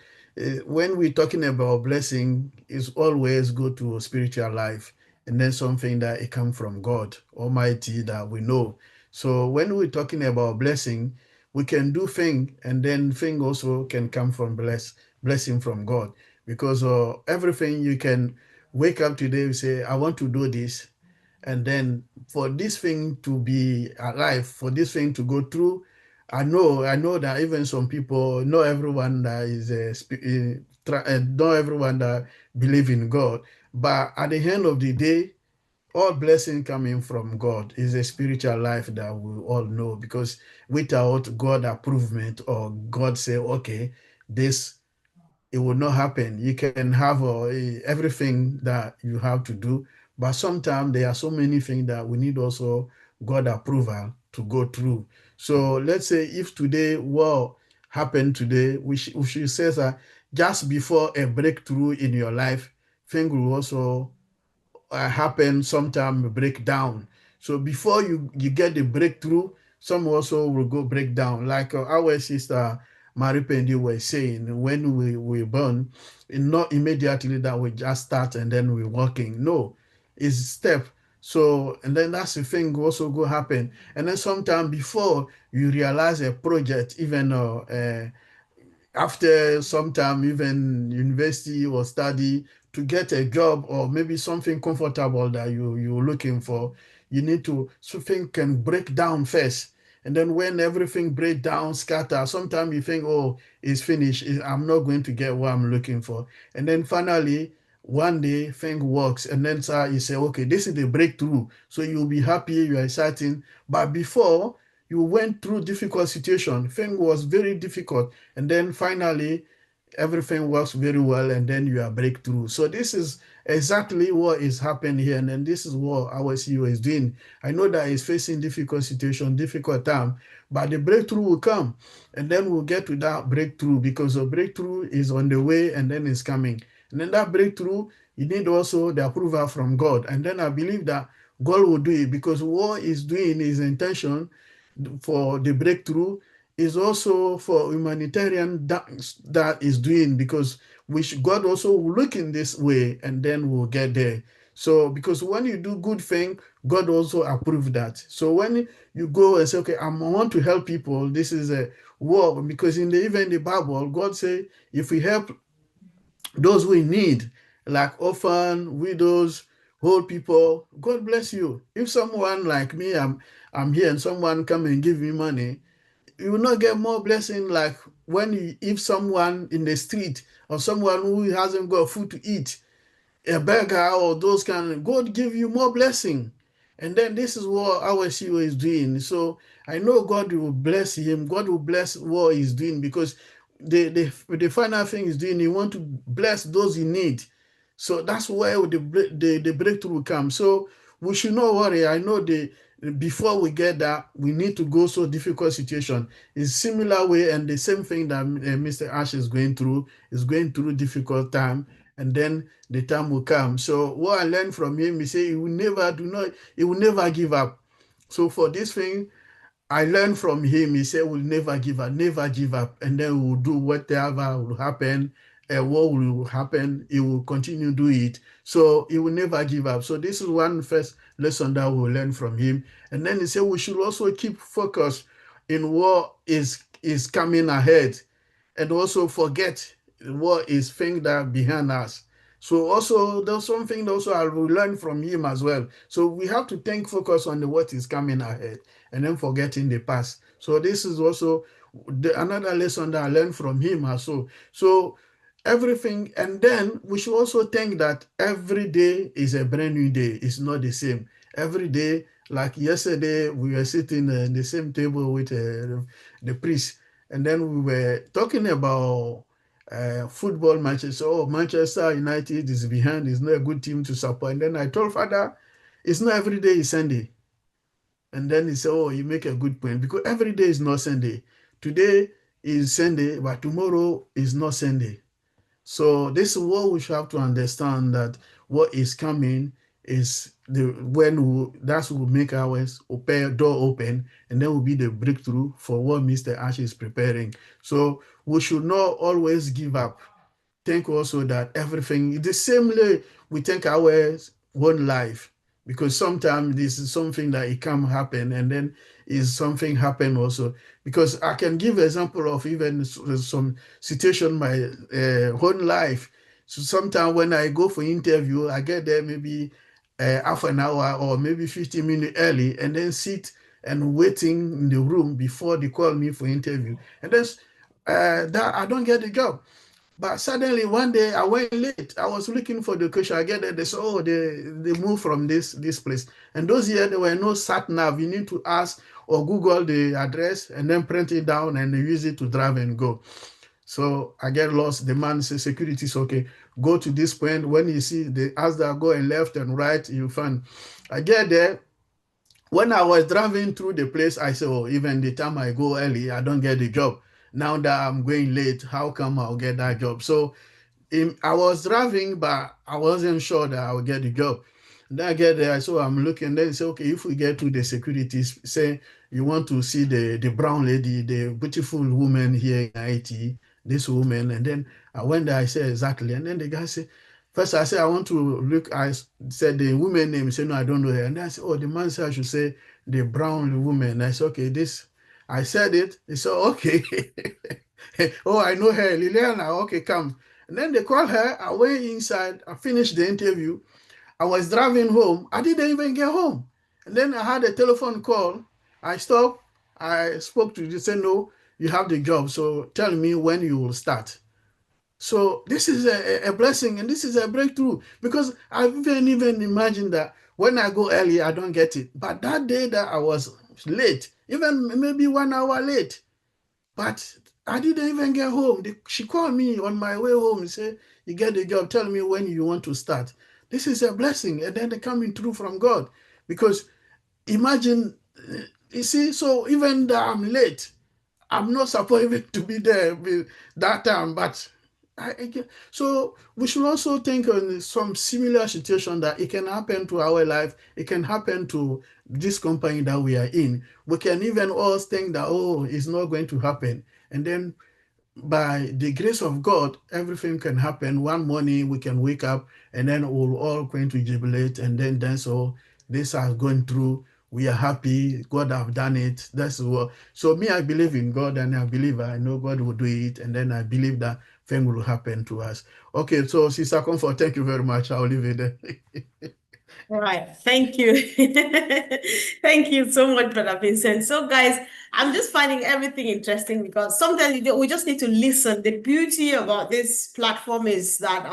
when we're talking about blessing, it's always go to spiritual life, and then something that it comes from God Almighty that we know. So when we're talking about blessing, we can do thing, and then thing also can come from blessing from God, because everything you can wake up today and say, I want to do this. And then for this thing to be alive, for this thing to go through, I know that even some people, not everyone that is not everyone that believe in God, but at the end of the day, all blessing coming from God is a spiritual life that we all know, because without God approvement or God say, okay, this, it will not happen. You can have everything that you have to do, but sometimes there are so many things that we need also God approval to go through. So let's say if today what happened today, we should say that just before a breakthrough in your life, things will also happen, sometime break down. So before you get the breakthrough, some also will go break down. Like our sister Mary Pendi was saying, when we born, not immediately that we just start and then we're working. No, it's step. So, and then that's the thing also go happen. And then sometime before you realize a project, even after some time, even university or study, to get a job or maybe something comfortable that you're looking for, you need to, something can break down first. And then when everything break down, scatter, sometimes you think, oh, it's finished. I'm not going to get what I'm looking for. And then finally, one day thing works. And then sir, you say, okay, this is the breakthrough. So you'll be happy, you're exciting. But before, you went through difficult situation. Thing was very difficult, and then finally everything works very well, and then you are breakthrough. So this is exactly what is happening here, and then this is what our CEO is doing. I know that he's facing difficult situation, difficult time, but the breakthrough will come, and then we'll get to that breakthrough, because the breakthrough is on the way and then it's coming. And then that breakthrough, you need also the approval from God. And then I believe that God will do it, because what he's doing, his intention for the breakthrough is also for humanitarian that is doing, because God also will look in this way and then we'll get there. So because when you do good thing, God also approve that. So when you go and say, okay, I want to help people, this is a work, because even in the Bible, God say, if we help those we need, like orphan, widows, old people, God bless you. If someone like me, I'm here and someone come and give me money, you will not get more blessing like if someone in the street or someone who hasn't got food to eat, a beggar or those kind, God give you more blessing. And then this is what our CEO is doing. So I know God will bless him. God will bless what he's doing, because the final thing he's doing, he want to bless those in need. So that's where the breakthrough will come. So we should not worry. I know before we get that, we need to go through difficult situation. It's similar way, and the same thing that Mr. Ash is going through difficult time, and then the time will come. So what I learned from him, he said he will never give up. So for this thing, I learned from him, he said, we'll never give up, never give up. And then we'll do whatever will happen. What will happen, he will continue to do it. So he will never give up. So this is one first lesson that we'll learn from him. And then he said, we should also keep focus in what is coming ahead, and also forget what is thing that behind us. So also there's something also I will learn from him as well. So we have to focus on what is coming ahead, and then forgetting the past. So this is also another lesson that I learned from him also. So everything, and then we should also think that every day is a brand new day. It's not the same. Every day, like yesterday, we were sitting in the same table with the priest, and then we were talking about football matches. Oh, Manchester United is behind, it's not a good team to support. And then I told Father, it's not every day is Sunday. And then he said, oh, you make a good point, because every day is not Sunday. Today is Sunday, but tomorrow is not Sunday. So this is what we should have to understand, that what is coming is that's will make our door open, and then will be the breakthrough for what Mr. Ash is preparing. So we should not always give up. Think also that everything the same way we think our own life, because sometimes this is something that it can happen, and then is something happen also. Because I can give example of even some situation my own life. So sometimes when I go for interview, I get there maybe half an hour or maybe 15 minutes early, and then sit and waiting in the room before they call me for interview, and then that I don't get the job. But suddenly one day I went late. I was looking for the location. I get there. They said, oh, they moved from this place. And those years there were no sat nav. You need to ask or Google the address and then print it down and use it to drive and go. So I get lost. The man says, security is okay. Go to this point. When you see the as they go and left and right, you find. I get there. When I was driving through the place, I said, oh, even the time I go early, I don't get the job. Now that I'm going late, how come I'll get that job? So I was driving, but I wasn't sure that I would get the job. Then I get there, so I'm looking. Then say, okay, if we get to the securities, say you want to see the brown lady, the beautiful woman here in IT, this woman. And then I went there, I said exactly. And then the guy said, first I said, I want to look. I said the woman name. He said, no, I don't know her. And then I said, oh, the man said I should say the brown woman. I said, okay, this. I said it. He said, okay. Oh, I know her, Liliana. Okay, come. And then they called her. I went inside. I finished the interview. I was driving home. I didn't even get home. And then I had a telephone call. I stopped. I spoke to you. They said, no, you have the job. So tell me when you will start. So this is a blessing and this is a breakthrough because I even imagined that when I go early, I don't get it. But that day that I was late, even maybe 1 hour late, but I didn't even get home. She called me on my way home and said, you get the job, tell me when you want to start. This is a blessing. And then they're coming through from God. Because imagine, you see, so even though I'm late, I'm not supposed even to be there with that time, but so we should also think on some similar situation that it can happen to our life. It can happen to this company that we are in. We can even all think that, oh, it's not going to happen. And then by the grace of God, everything can happen. One morning we can wake up and then we're all going to jubilate and then dance. So this are going through. We are happy. God have done it. That's what. So me, I believe in God and I believe I know God will do it. And then I believe that thing will happen to us. Okay, so Sister Comfort, thank you very much. I'll leave it there. All right, thank you. Thank you so much, Brother Vincent. So, guys, I'm just finding everything interesting because sometimes we just need to listen. The beauty about this platform is that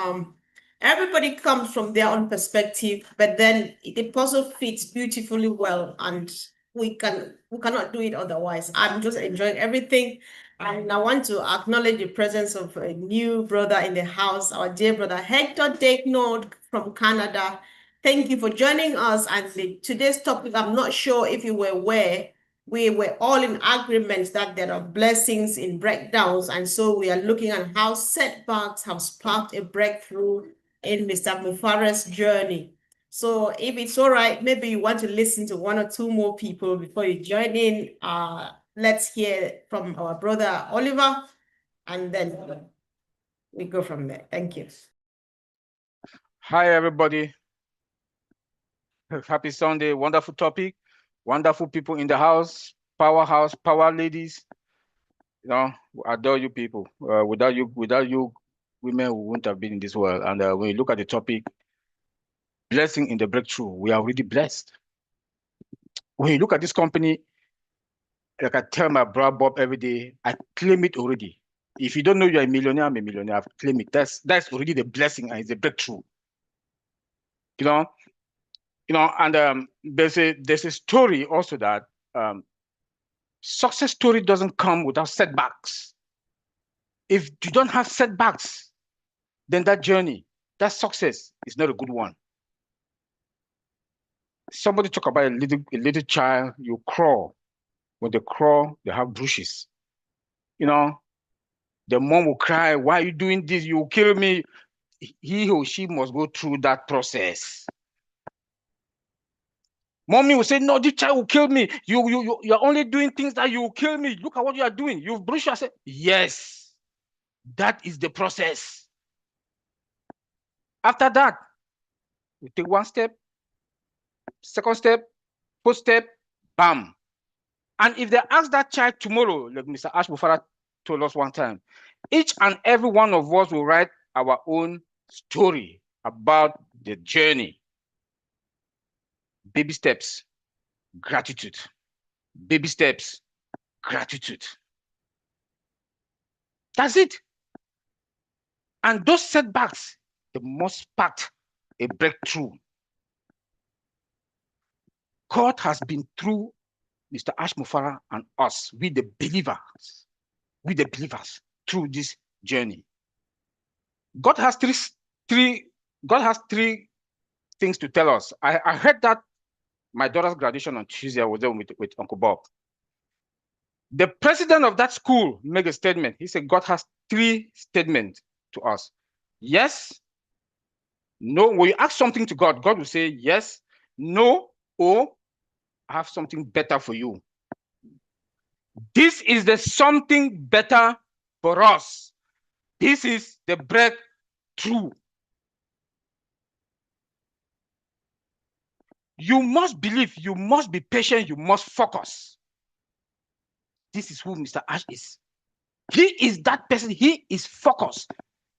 everybody comes from their own perspective, but then the puzzle fits beautifully well, and we cannot do it otherwise. I'm just enjoying everything. And I want to acknowledge the presence of a new brother in the house, our dear brother Hector Dakenord from Canada. Thank you for joining us. And today's topic, I'm not sure if you were aware, we were all in agreement that there are blessings in breakdowns. And so we are looking at how setbacks have sparked a breakthrough in Mr. Mufara's journey. So if it's all right, maybe you want to listen to one or two more people before you join in. Let's hear from our brother Oliver, and then we go from there. Thank you. Hi, everybody. Happy Sunday. Wonderful topic. Wonderful people in the house. Powerhouse, power ladies. You know, I adore you people. Without you, women, we wouldn't have been in this world. And when you look at the topic, blessing in the breakthrough, we are really blessed. When you look at this company, like I tell my brother Bob every day, I claim it already. If you don't know you're a millionaire, I'm a millionaire. I've claimed it. That's already the blessing and it's a breakthrough. You know, and there's a story also that success story doesn't come without setbacks. If you don't have setbacks, then that journey, that success is not a good one. Somebody talk about a little child, you crawl. When they crawl, they have bruises. You know, the mom will cry, why are you doing this? You will kill me. He or she must go through that process. Mommy will say, no, this child will kill me. You're only doing things that you will kill me. Look at what you are doing. You've bruised yourself. Yes, that is the process. After that, you take one step, second step, first step, bam. And if they ask that child tomorrow, like Mr. Ashbufara told us one time, each and every one of us will write our own story about the journey. Baby steps, gratitude. Baby steps, gratitude. That's it. And those setbacks, they must spark a breakthrough. God has been through Mr. Ash Mufara and us, we the believers, through this journey. God has three things to tell us. I heard that my daughter's graduation on Tuesday. I was there with Uncle Bob. The president of that school made a statement. He said God has three statements to us. Yes, no. When you ask something to God, God will say yes, no, or I have something better for you. This is the something better for us. This is the breakthrough. You must believe, you must be patient, you must focus. This is who Mr. Ash is. He is that person. He is focused.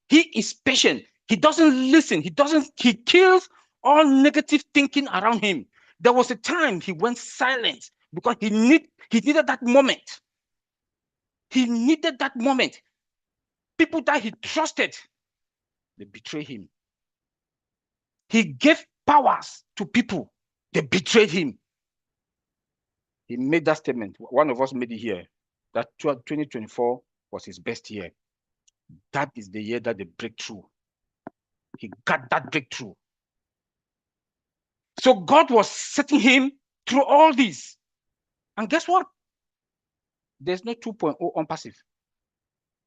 He is patient. He doesn't listen. He kills all negative thinking around him. There was a time he went silent because he needed that moment. He needed that moment. People that he trusted, they betrayed him. He gave powers to people, they betrayed him. He made that statement. One of us made it here, that 2024 was his best year. That is the year that the breakthrough. He got that breakthrough. So God was setting him through all this. And guess what? There's no 2.0 on passive.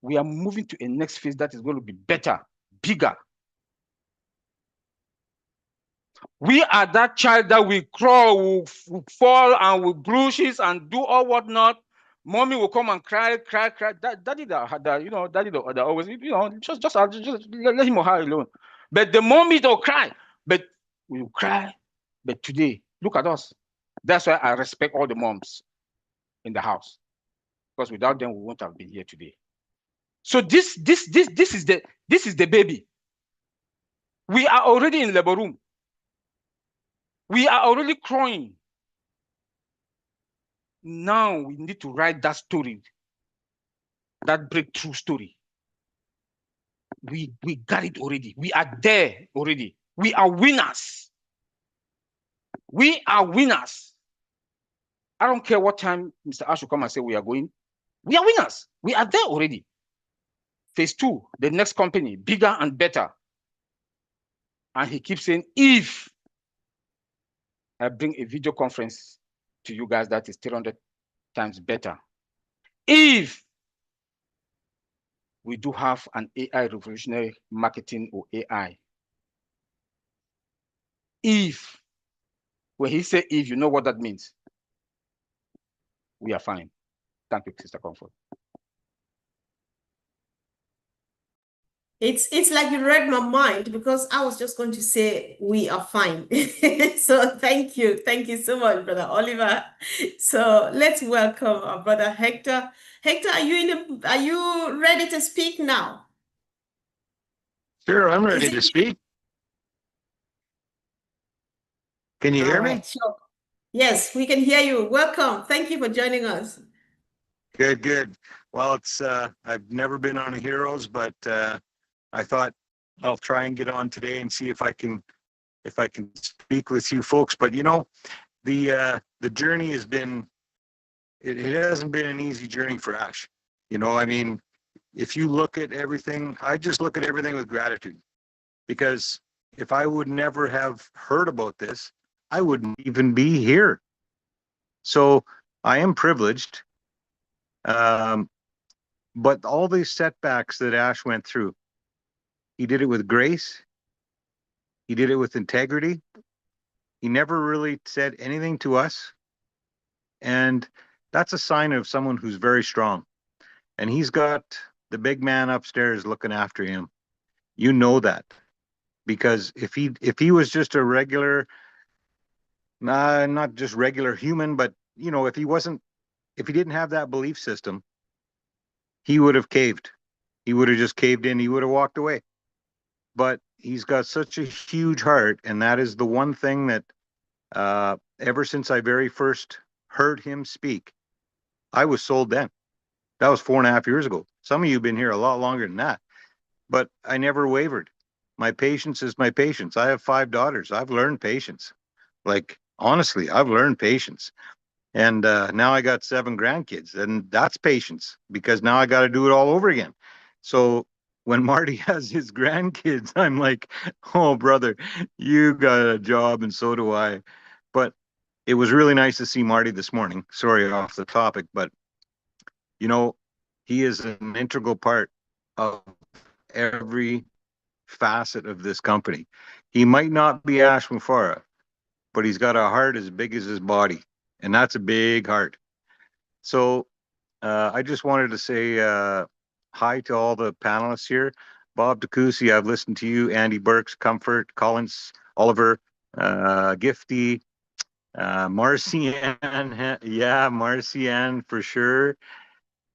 We are moving to a next phase that is going to be better, bigger. We are that child that will crawl, will fall, and will bruises and do all whatnot. Mommy will come and cry. Daddy, daddy, always, just let him or her alone. But the mommy don't cry. But we will cry. But today, look at us. That's why I respect all the moms in the house, because without them, we won't have been here today. So this is the baby. We are already in labor room. We are already crying. Now we need to write that story, that breakthrough story. We got it already. We are there already. We are winners. We are winners. I don't care what time Mr. Ash will come and say we are going. We are winners. We are there already. Phase 2, the next company, bigger and better. And he keeps saying, if I bring a video conference to you guys that is 300 times better, if we do have an AI revolutionary marketing or AI, if, when he say if, you know what that means. We are fine. Thank you, Sister Comfort. It's like you read my mind, because I was just going to say we are fine. So thank you so much, Brother Oliver. So let's welcome our brother Hector. Hector, are you ready to speak now? Sure, I'm ready to speak. Can you hear me? Sure. Yes, we can hear you. Welcome. Thank you for joining us. Good. Well, it's I've never been on a Heroes, but I thought I'll try and get on today and see if I can speak with you folks. But you know, the journey has been, it hasn't been an easy journey for Ash. You know, I mean, if you look at everything, I just look at everything with gratitude, because if I would never have heard about this, I wouldn't even be here. So I am privileged. But all these setbacks that Ash went through, he did it with grace. He did it with integrity. He never really said anything to us. And that's a sign of someone who's very strong. And he's got the big man upstairs looking after him. You know that. Because if he was just a regular, not just regular human, but you know, if he didn't have that belief system, he would have caved. He would have just caved in. He would have walked away. But he's got such a huge heart, and that is the one thing that ever since I very first heard him speak, I was sold then. That was 4.5 years ago. Some of you have been here a lot longer than that. but I never wavered. My patience is my patience. I have 5 daughters. I've learned patience. Like, honestly, I've learned patience. And now I got 7 grandkids, and that's patience because now I got to do it all over again. So when Marty has his grandkids, I'm like, oh, brother, you got a job, and so do I. But it was really nice to see Marty this morning. Sorry, off the topic, but you know, he is an integral part of every facet of this company. He might not be Ash Mufara, but he's got a heart as big as his body, and that's a big heart. So I just wanted to say hi to all the panelists here. Bob DeCoucy, I've listened to you, Andy Burks, Comfort, Collins, Oliver, Gifty, Marcianne, yeah, Marcianne for sure.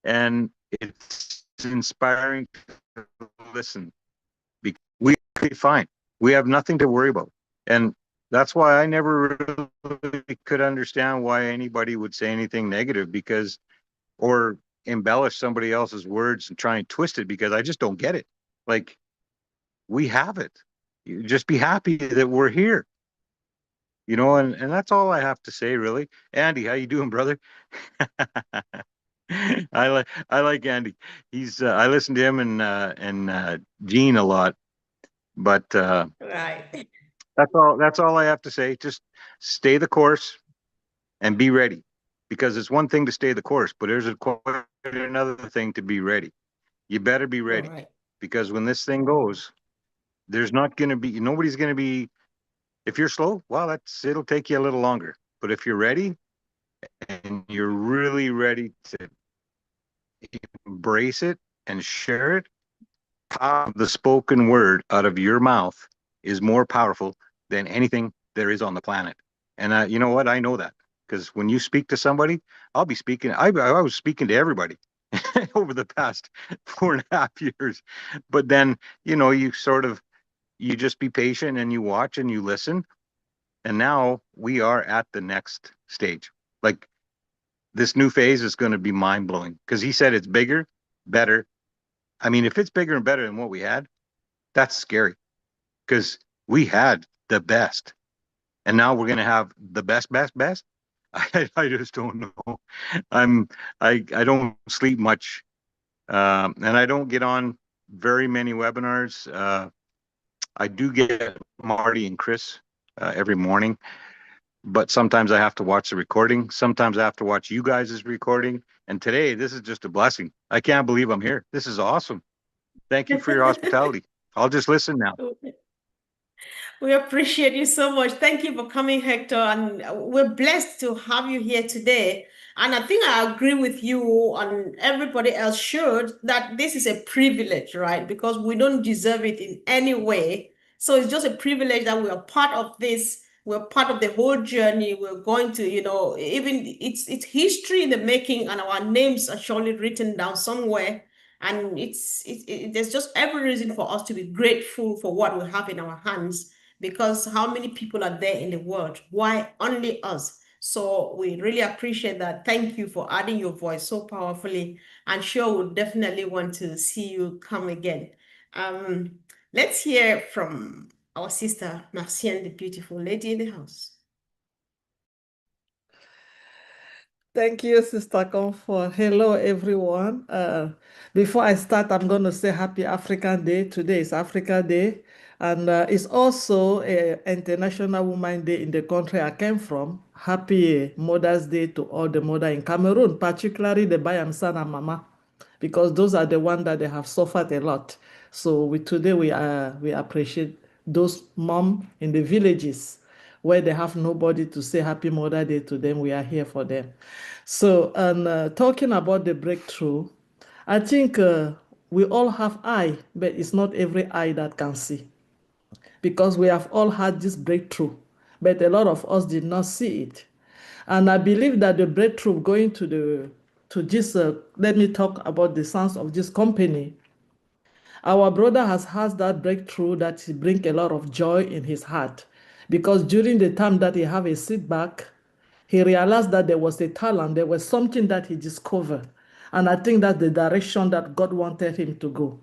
And it's inspiring to listen because we fine. We have nothing to worry about. And that's why I never really could understand why anybody would say anything negative because, or embellish somebody else's words and try and twist it because I just don't get it. Like, we have it. You just be happy that we're here. You know, and that's all I have to say, really. Andy, how you doing, brother? I like Andy. He's I listen to him and Gene a lot, but Right. that's all I have to say. Just stay the course and be ready, because it's one thing to stay the course, but there's quite another thing to be ready. You better be ready, Right. because when this thing goes, there's not going to be nobody's going to be. If you're slow, well, it'll take you a little longer. But if you're ready and you're really ready to embrace it and share it, the spoken word out of your mouth is more powerful than anything there is on the planet. And you know what? I know that because when you speak to somebody, I'll be speaking. I was speaking to everybody over the past 4.5 years. But then, you just be patient and you watch and you listen. And now we are at the next stage. Like, this new phase is going to be mind blowing because he said it's bigger, better. I mean, if it's bigger and better than what we had, that's scary because we had the best. And now we're going to have the best, best, best. I just don't know. I don't sleep much, and I don't get on very many webinars. I do get Marty and Chris every morning, but sometimes I have to watch the recording. Sometimes I have to watch you guys' recording. And today, this is just a blessing. I can't believe I'm here. This is awesome. Thank you for your hospitality. I'll just listen now. We appreciate you so much. Thank you for coming, Hector. And we're blessed to have you here today. And I think I agree with you, and everybody else should, that this is a privilege, right? Because we don't deserve it in any way. So it's just a privilege that we are part of this. We're part of the whole journey. We're going to, even it's history in the making, and our names are surely written down somewhere. And there's just every reason for us to be grateful for what we have in our hands, because how many people are there in the world? Why only us? So we really appreciate that. Thank you for adding your voice so powerfully. I'm sure we'll definitely want to see you come again. Let's hear from our sister, Marcianne, the beautiful lady in the house. Thank you, Sister Comfort. Hello, everyone. Before I start, I'm going to say Happy African Day. Today is Africa Day, and it's also International Women's Day in the country I came from. Happy Mother's Day to all the mothers in Cameroon, particularly the Bayamsan and Mama, because those are the ones that they have suffered a lot. So today we appreciate those moms in the villages where they have nobody to say Happy Mother's Day to them. We are here for them. So, and talking about the breakthrough, I think we all have eye, but it's not every eye that can see, because we have all had this breakthrough, but a lot of us did not see it. And I believe that the breakthrough going to this, let me talk about the sons of this company. Our brother has had that breakthrough that brings a lot of joy in his heart, because during the time that he have a setback, he realized that there was a talent, there was something that he discovered. And I think that's the direction that God wanted him to go.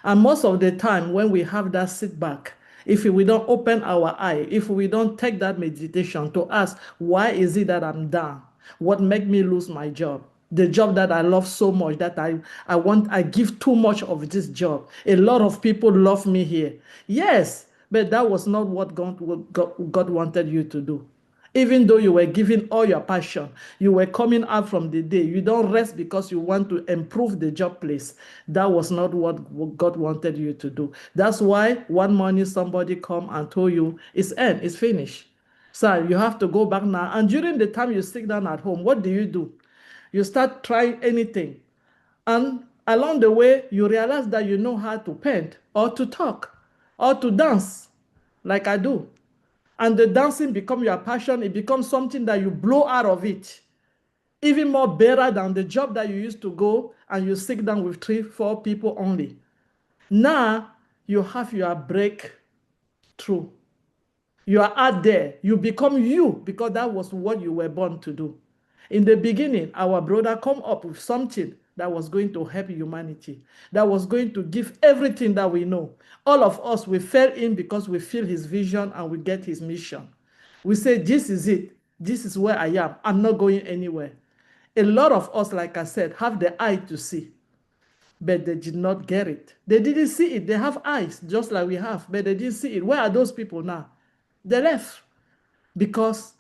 And most of the time when we have that setback, if we don't open our eye, if we don't take that meditation to ask, why is it that I'm down? What make me lose my job? The job that I love so much, that I give too much of this job. A lot of people love me here. Yes, but that was not what God wanted you to do. Even though you were giving all your passion, you were coming out from the day. You don't rest because you want to improve the job place. That was not what God wanted you to do. That's why one morning somebody come and told you, it's end, it's finished. So you have to go back now. And during the time you sit down at home, what do? You start trying anything. And along the way, you realize that you know how to paint or to talk or to dance like I do. And the dancing becomes your passion. It becomes something that you blow out of it. Even more better than the job that you used to go and you sit down with 3-4 people only. Now you have your breakthrough. You are out there. You become you because that was what you were born to do. In the beginning, our brother come up with something that was going to help humanity, that was going to give everything that we know. All of us, we fell in because we feel his vision and we get his mission. We say, this is it. This is where I am. I'm not going anywhere. A lot of us, like I said, have the eye to see, but they did not get it. They didn't see it. They have eyes, just like we have, but they didn't see it. Where are those people now? They left because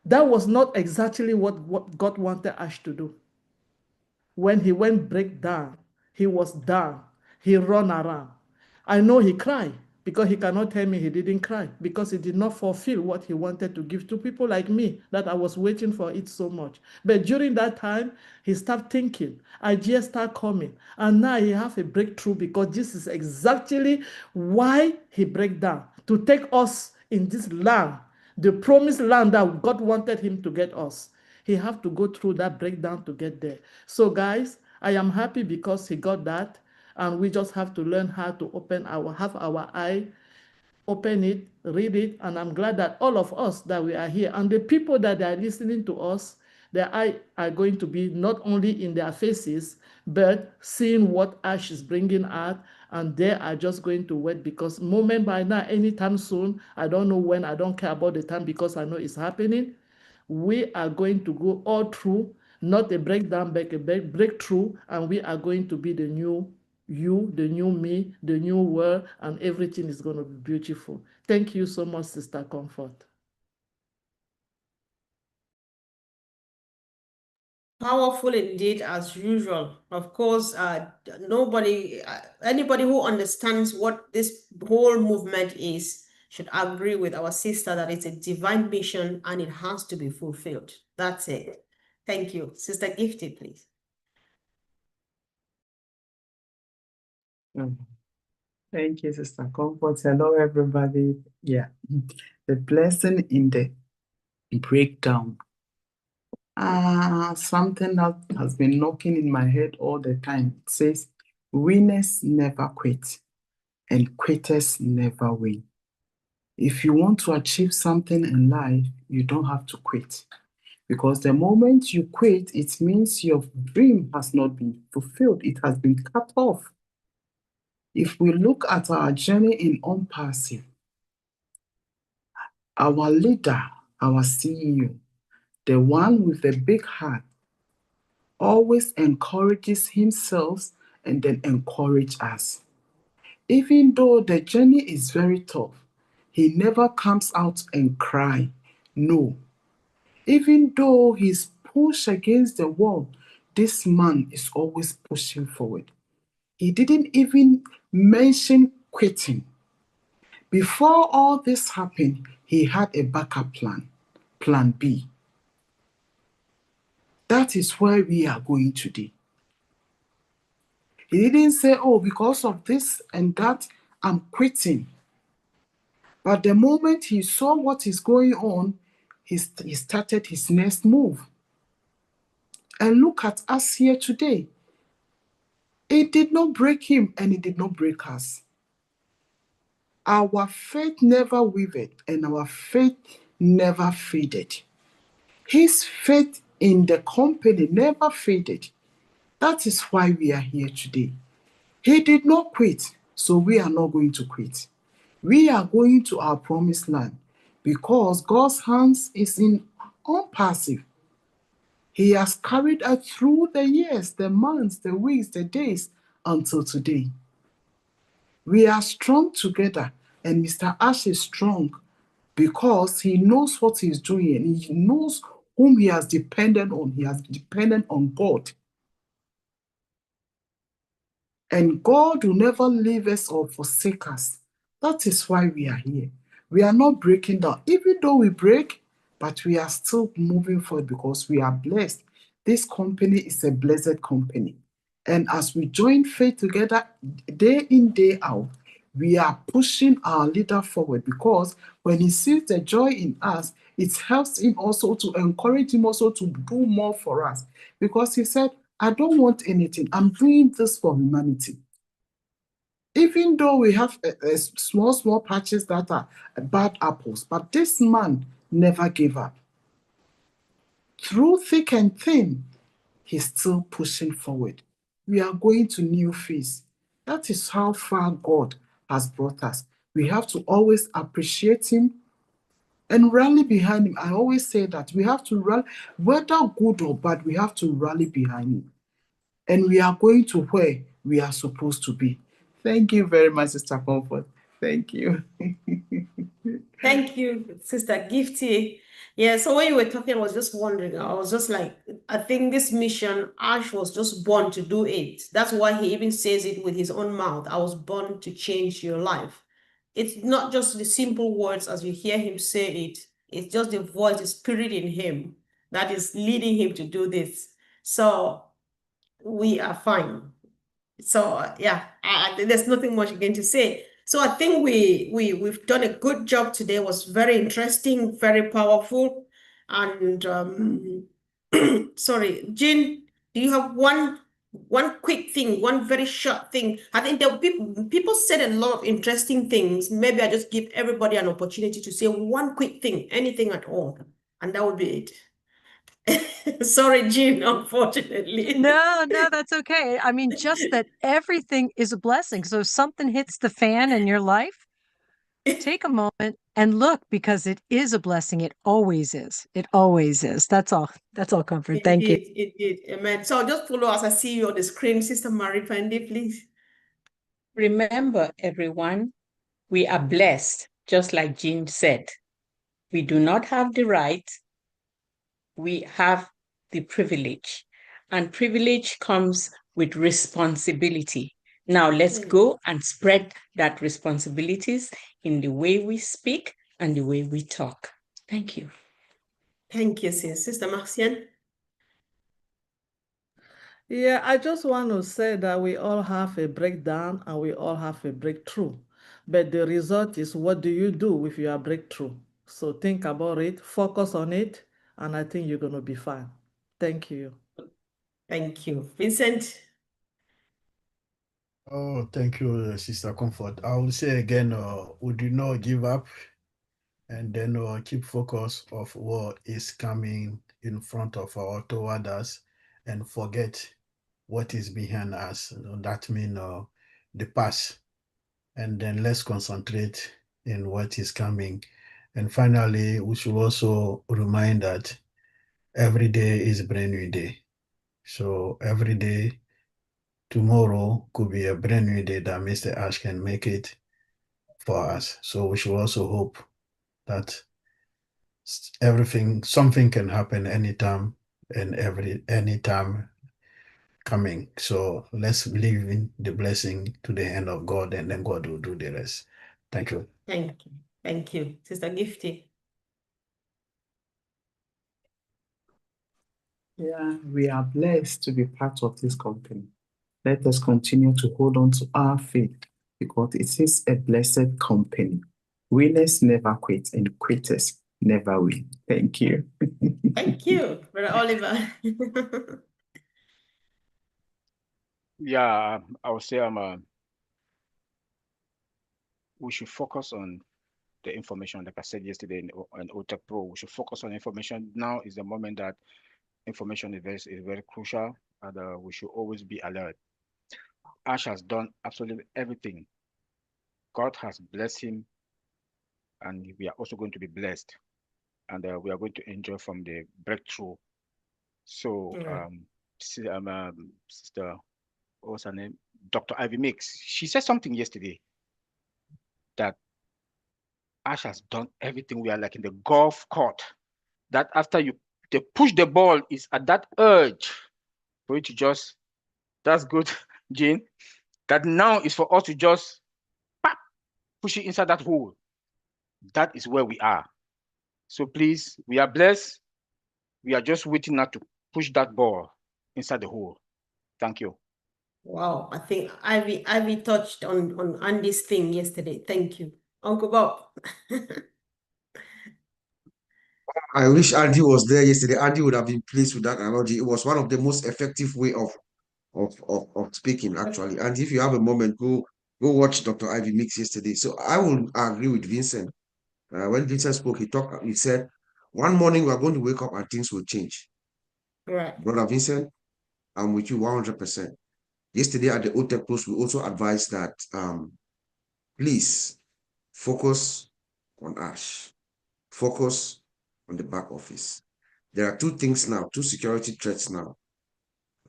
that was not exactly what God wanted us to do. When he went break down, he was down. He run around. I know he cried because he cannot tell me he didn't cry because he did not fulfill what he wanted to give to people like me that I was waiting for it so much. But during that time, he started thinking, ideas start coming. And now he have a breakthrough because this is exactly why he break down, to take us in this land, the promised land that God wanted him to get us. He have to go through that breakdown to get there. So guys, I am happy because he got that. And we just have to learn how to have our eye, open it, read it. And I'm glad that all of us that we are here and the people that are listening to us, their eye are going to be not only in their faces, but seeing what Ash is bringing out. And they are just going to wait because moment by now, anytime soon, I don't know when, I don't care about the time because I know it's happening. We are going to go all through, not a breakdown, but a breakthrough, and we are going to be the new you, the new me, the new world, and everything is going to be beautiful. Thank you so much, Sister Comfort. Powerful indeed, as usual. Of course, anybody who understands what this whole movement is should agree with our sister that it's a divine mission and it has to be fulfilled. That's it. Thank you. Sister Gifted, please. Thank you, Sister Comfort. Hello, everybody. Yeah, the blessing in the breakdown. Something that has been knocking in my head all the time. It says, winners never quit and quitters never win. If you want to achieve something in life, you don't have to quit. Because the moment you quit, it means your dream has not been fulfilled. It has been cut off. If we look at our journey in unpassive, our leader, our CEO, the one with the big heart, always encourages himself and then encourages us. Even though the journey is very tough, he never comes out and cry. No. Even though he's pushed against the wall, this man is always pushing forward. He didn't even mention quitting. Before all this happened, he had a backup plan, Plan B. That is where we are going today. He didn't say, oh, because of this and that, I'm quitting. But the moment he saw what is going on, he started his next move. And look at us here today. It did not break him and it did not break us. Our faith never wavered and our faith never faded. His faith in the company never faded. That is why we are here today. He did not quit, so we are not going to quit. We are going to our promised land because God's hands is in unpassive. He has carried us through the years, the months, the weeks, the days until today. We are strong together, and Mr. Ash is strong because he knows what he's doing and he knows whom he has depended on. He has depended on God. And God will never leave us or forsake us. That is why we are here. We are not breaking down, even though we break, but we are still moving forward because we are blessed. This company is a blessed company. And as we join faith together day in, day out, we are pushing our leader forward because when he sees the joy in us, it helps him also to encourage him also to do more for us. Because he said, I don't want anything. I'm doing this for humanity. Even though we have small patches that are bad apples, but this man never gave up. Through thick and thin, he's still pushing forward. We are going to new phase. That is how far God has brought us. We have to always appreciate him and rally behind him. I always say that we have to rally, whether good or bad, we have to rally behind him. And we are going to where we are supposed to be. Thank you very much, Sister Comfort. Thank you. Thank you, Sister Gifty. Yeah, so when you were talking, I was just wondering, I was just like, I think this mission, Ash was just born to do it. That's why he even says it with his own mouth. I was born to change your life. It's not just the simple words as you hear him say it. It's just the voice, the spirit in him that is leading him to do this. So we are fine. So yeah, there's nothing much again to say. So I think we've done a good job today. It was very interesting, very powerful. And sorry, Jean, do you have one quick thing, one very short thing? I think there people said a lot of interesting things. Maybe I just give everybody an opportunity to say one quick thing, anything at all, and that would be it. Sorry, Jean, unfortunately. No, that's okay. I mean, just that everything is a blessing. So if something hits the fan in your life, take a moment and look because it is a blessing. It always is. It always is. That's all. That's all, Comfort. Thank you. It did. Amen. So just follow us. I see you on the screen. Sister Marie Fendi, please. Remember, everyone, we are blessed, just like Jean said. We do not have the right, we have the privilege. And privilege comes with responsibility. Now let's go and spread that responsibilities in the way we speak and the way we talk. Thank you. Thank you, sis. Sister Marcienne. Yeah, I just want to say that we all have a breakdown and we all have a breakthrough. But the result is, what do you do with your breakthrough? So think about it, focus on it, and I think you're going to be fine. Thank you. Thank you. Vincent. Oh, thank you, Sister Comfort. I will say again, we do not give up and then keep focus of what is coming in front of our toward us and forget what is behind us. That means the past. And then let's concentrate in what is coming. And finally, we should also remind that every day is a brand new day. So every day, tomorrow could be a brand new day that Mr. Ash can make it for us. So we should also hope that something can happen anytime and anytime coming. So let's believe in the blessing to the hand of God, and then God will do the rest. Thank you. Thank you. Thank you. Sister Gifty. Yeah, we are blessed to be part of this company. Let us continue to hold on to our faith because it is a blessed company. Winners never quit and quitters never win. Thank you. Thank you, Brother Oliver. Yeah, I would say we should focus on the information, like I said yesterday in OTEC Pro. We should focus on information. Now is the moment that information is very crucial, and we should always be alert. Ash has done absolutely everything. God has blessed him, and we are also going to be blessed, and we are going to enjoy from the breakthrough. So, Sister, what's her name? Dr. Ivy Mix. She said something yesterday that Ash has done everything. We are like in the golf court. That after they push the ball is at that urge for you to just. That's good, Jane. That now is for us to just push it inside that hole. That is where we are. So please, we are blessed. We are just waiting now to push that ball inside the hole. Thank you. Wow, I think Ivy touched on Andy's thing yesterday. Thank you, Uncle Bob. I wish Andy was there yesterday. Andy would have been pleased with that analogy. It was one of the most effective way of speaking, actually. And if you have a moment, go watch Dr. Ivy Mix yesterday. So I will agree with Vincent. When Vincent spoke, he said, one morning we are going to wake up and things will change. Right. Brother Vincent, I'm with you 100%. Yesterday at the OTEC post, we also advised that please focus on Ash. Focus on the back office. There are two things now, two security threats now: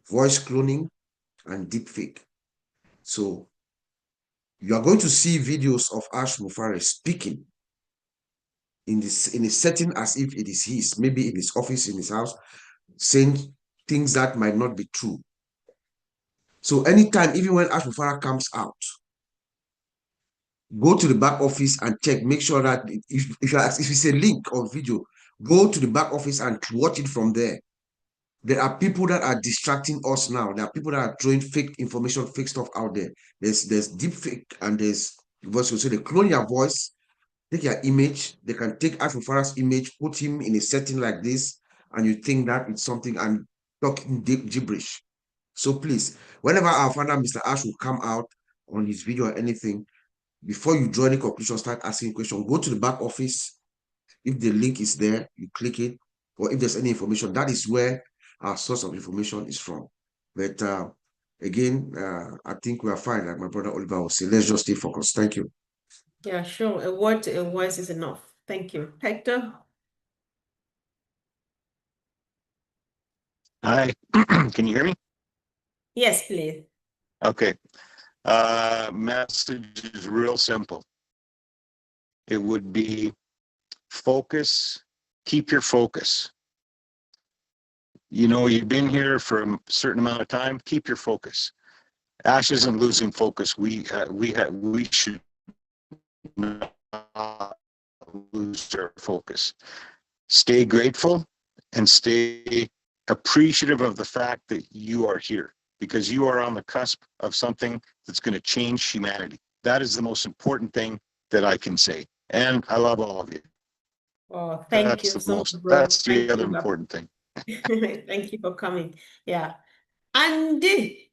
voice cloning and deepfake. So you are going to see videos of Ash Mufare speaking in a setting as if it is his, maybe in his office, in his house, saying things that might not be true. So anytime, even when Ash Mufara comes out, go to the back office and check, make sure that if it's a link or video, go to the back office and watch it from there. There are people that are distracting us now. There are people that are throwing fake information, fake stuff out there. There's deep fake and there's voice. So they clone your voice, take your image. They can take Ash Mufara's image, put him in a setting like this, and you think that it's something and talking gibberish. So please, whenever our father, Mr. Ash, will come out on his video or anything, before you draw any conclusion, start asking questions. Go to the back office. If the link is there, you click it. Or if there's any information, that is where our source of information is from. But again, I think we are fine. Like my brother Oliver will say, let's just stay focused. Thank you. Yeah, sure. A word to a voice is enough. Thank you. Hector? Hi, can you hear me? Yes, please. Okay. Message is real simple. It would be focus, keep your focus. You know, you've been here for a certain amount of time, keep your focus. Ash isn't losing focus. We should not lose our focus. Stay grateful and stay appreciative of the fact that you are here, because you are on the cusp of something that's going to change humanity. That is the most important thing that I can say. And I love all of you. Oh, thank you so much, bro. That's the other important thing. Thank you for coming. Yeah. Andy,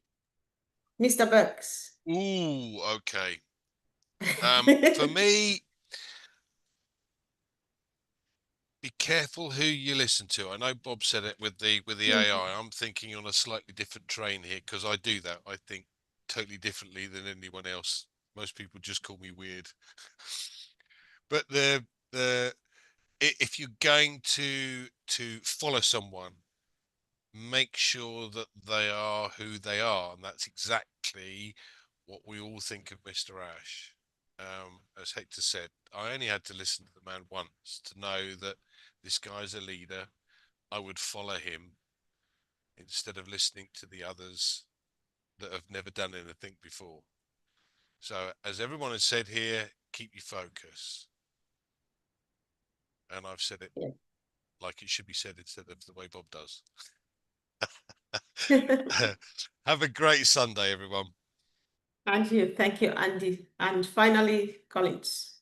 Mr. Burks. Ooh, okay. For me, be careful who you listen to. I know Bob said it with the AI. I'm thinking on a slightly different train here, because I do that. I think totally differently than anyone else. Most people just call me weird. But if you're going to follow someone, make sure that they are who they are, and that's exactly what we all think of Mr. Ash. As Hector said, I only had to listen to the man once to know that this guy's a leader. I would follow him instead of listening to the others that have never done anything before. So, as everyone has said here, keep your focus. And I've said it like it should be said instead of the way Bob does. Have a great Sunday, everyone. Thank you, Andy. And finally, Collins.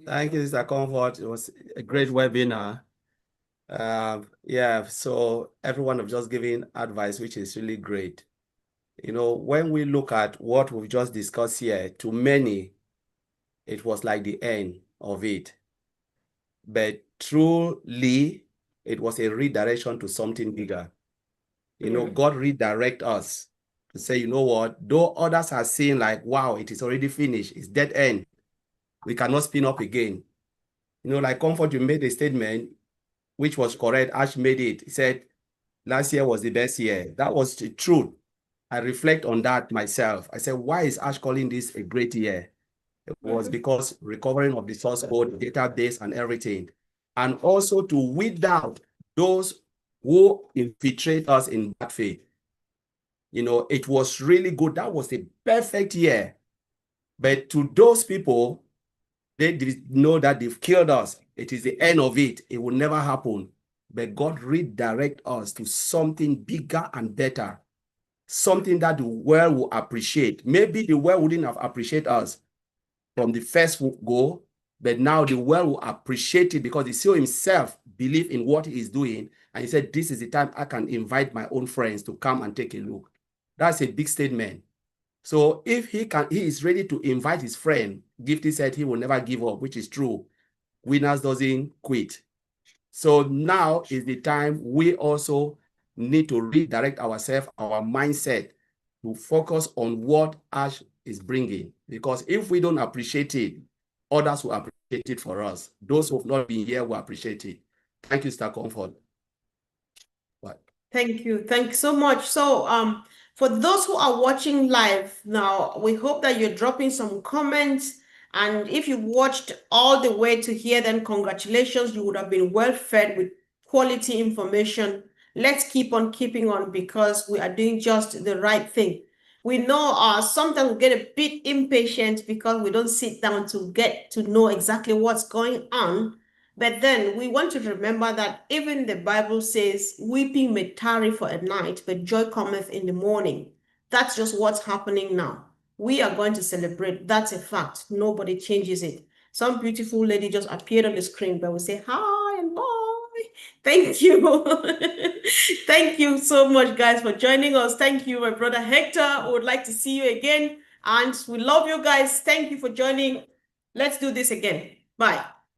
Thank you, Mr. Comfort. It was a great webinar. Yeah, so everyone have just given advice, which is really great. You know, when we look at what we've just discussed here, to many, it was like the end of it. But truly, it was a redirection to something bigger. God redirect us to say, you know what, though others are seeing like, wow, it is already finished, it's dead end, we cannot spin up again. Like Comfort, you made a statement, which was correct. Ash made it. He said, last year was the best year. That was the truth. I reflect on that myself. I said, why is Ash calling this a great year? It was because recovering of the source code, database, and everything. And also to weed out those who infiltrate us in bad faith. It was really good. That was a perfect year. But to those people, they did know that they've killed us. It is the end of it. It will never happen. But God redirect us to something bigger and better. Something that the world will appreciate. Maybe the world wouldn't have appreciated us from the first go, but now the world will appreciate it because he saw himself believe in what he is doing. And he said, this is the time I can invite my own friends to come and take a look. That's a big statement. So if he is ready to invite his friend. Gifty said he will never give up, which is true. Winners doesn't quit. So now is the time we also need to redirect ourselves, our mindset, to focus on what Ash is bringing. Because if we don't appreciate it, others will appreciate it for us. Those who have not been here will appreciate it. Thank you, Mr. Comfort. What? Thank you. Thank you so much. So for those who are watching live now, we hope that you're dropping some comments. And if you watched all the way to here, then congratulations, you would have been well fed with quality information. Let's keep on keeping on because we are doing just the right thing. We know sometimes we get a bit impatient because we don't sit down to get to know exactly what's going on. But then we want to remember that even the Bible says, weeping may tarry for a night, but joy cometh in the morning. That's just what's happening now. We are going to celebrate. That's a fact. Nobody changes it. Some beautiful lady just appeared on the screen, but we say hi and bye. Thank you. Thank you so much, guys, for joining us. Thank you, my brother Hector. I would like to see you again. And we love you guys. Thank you for joining. Let's do this again. Bye.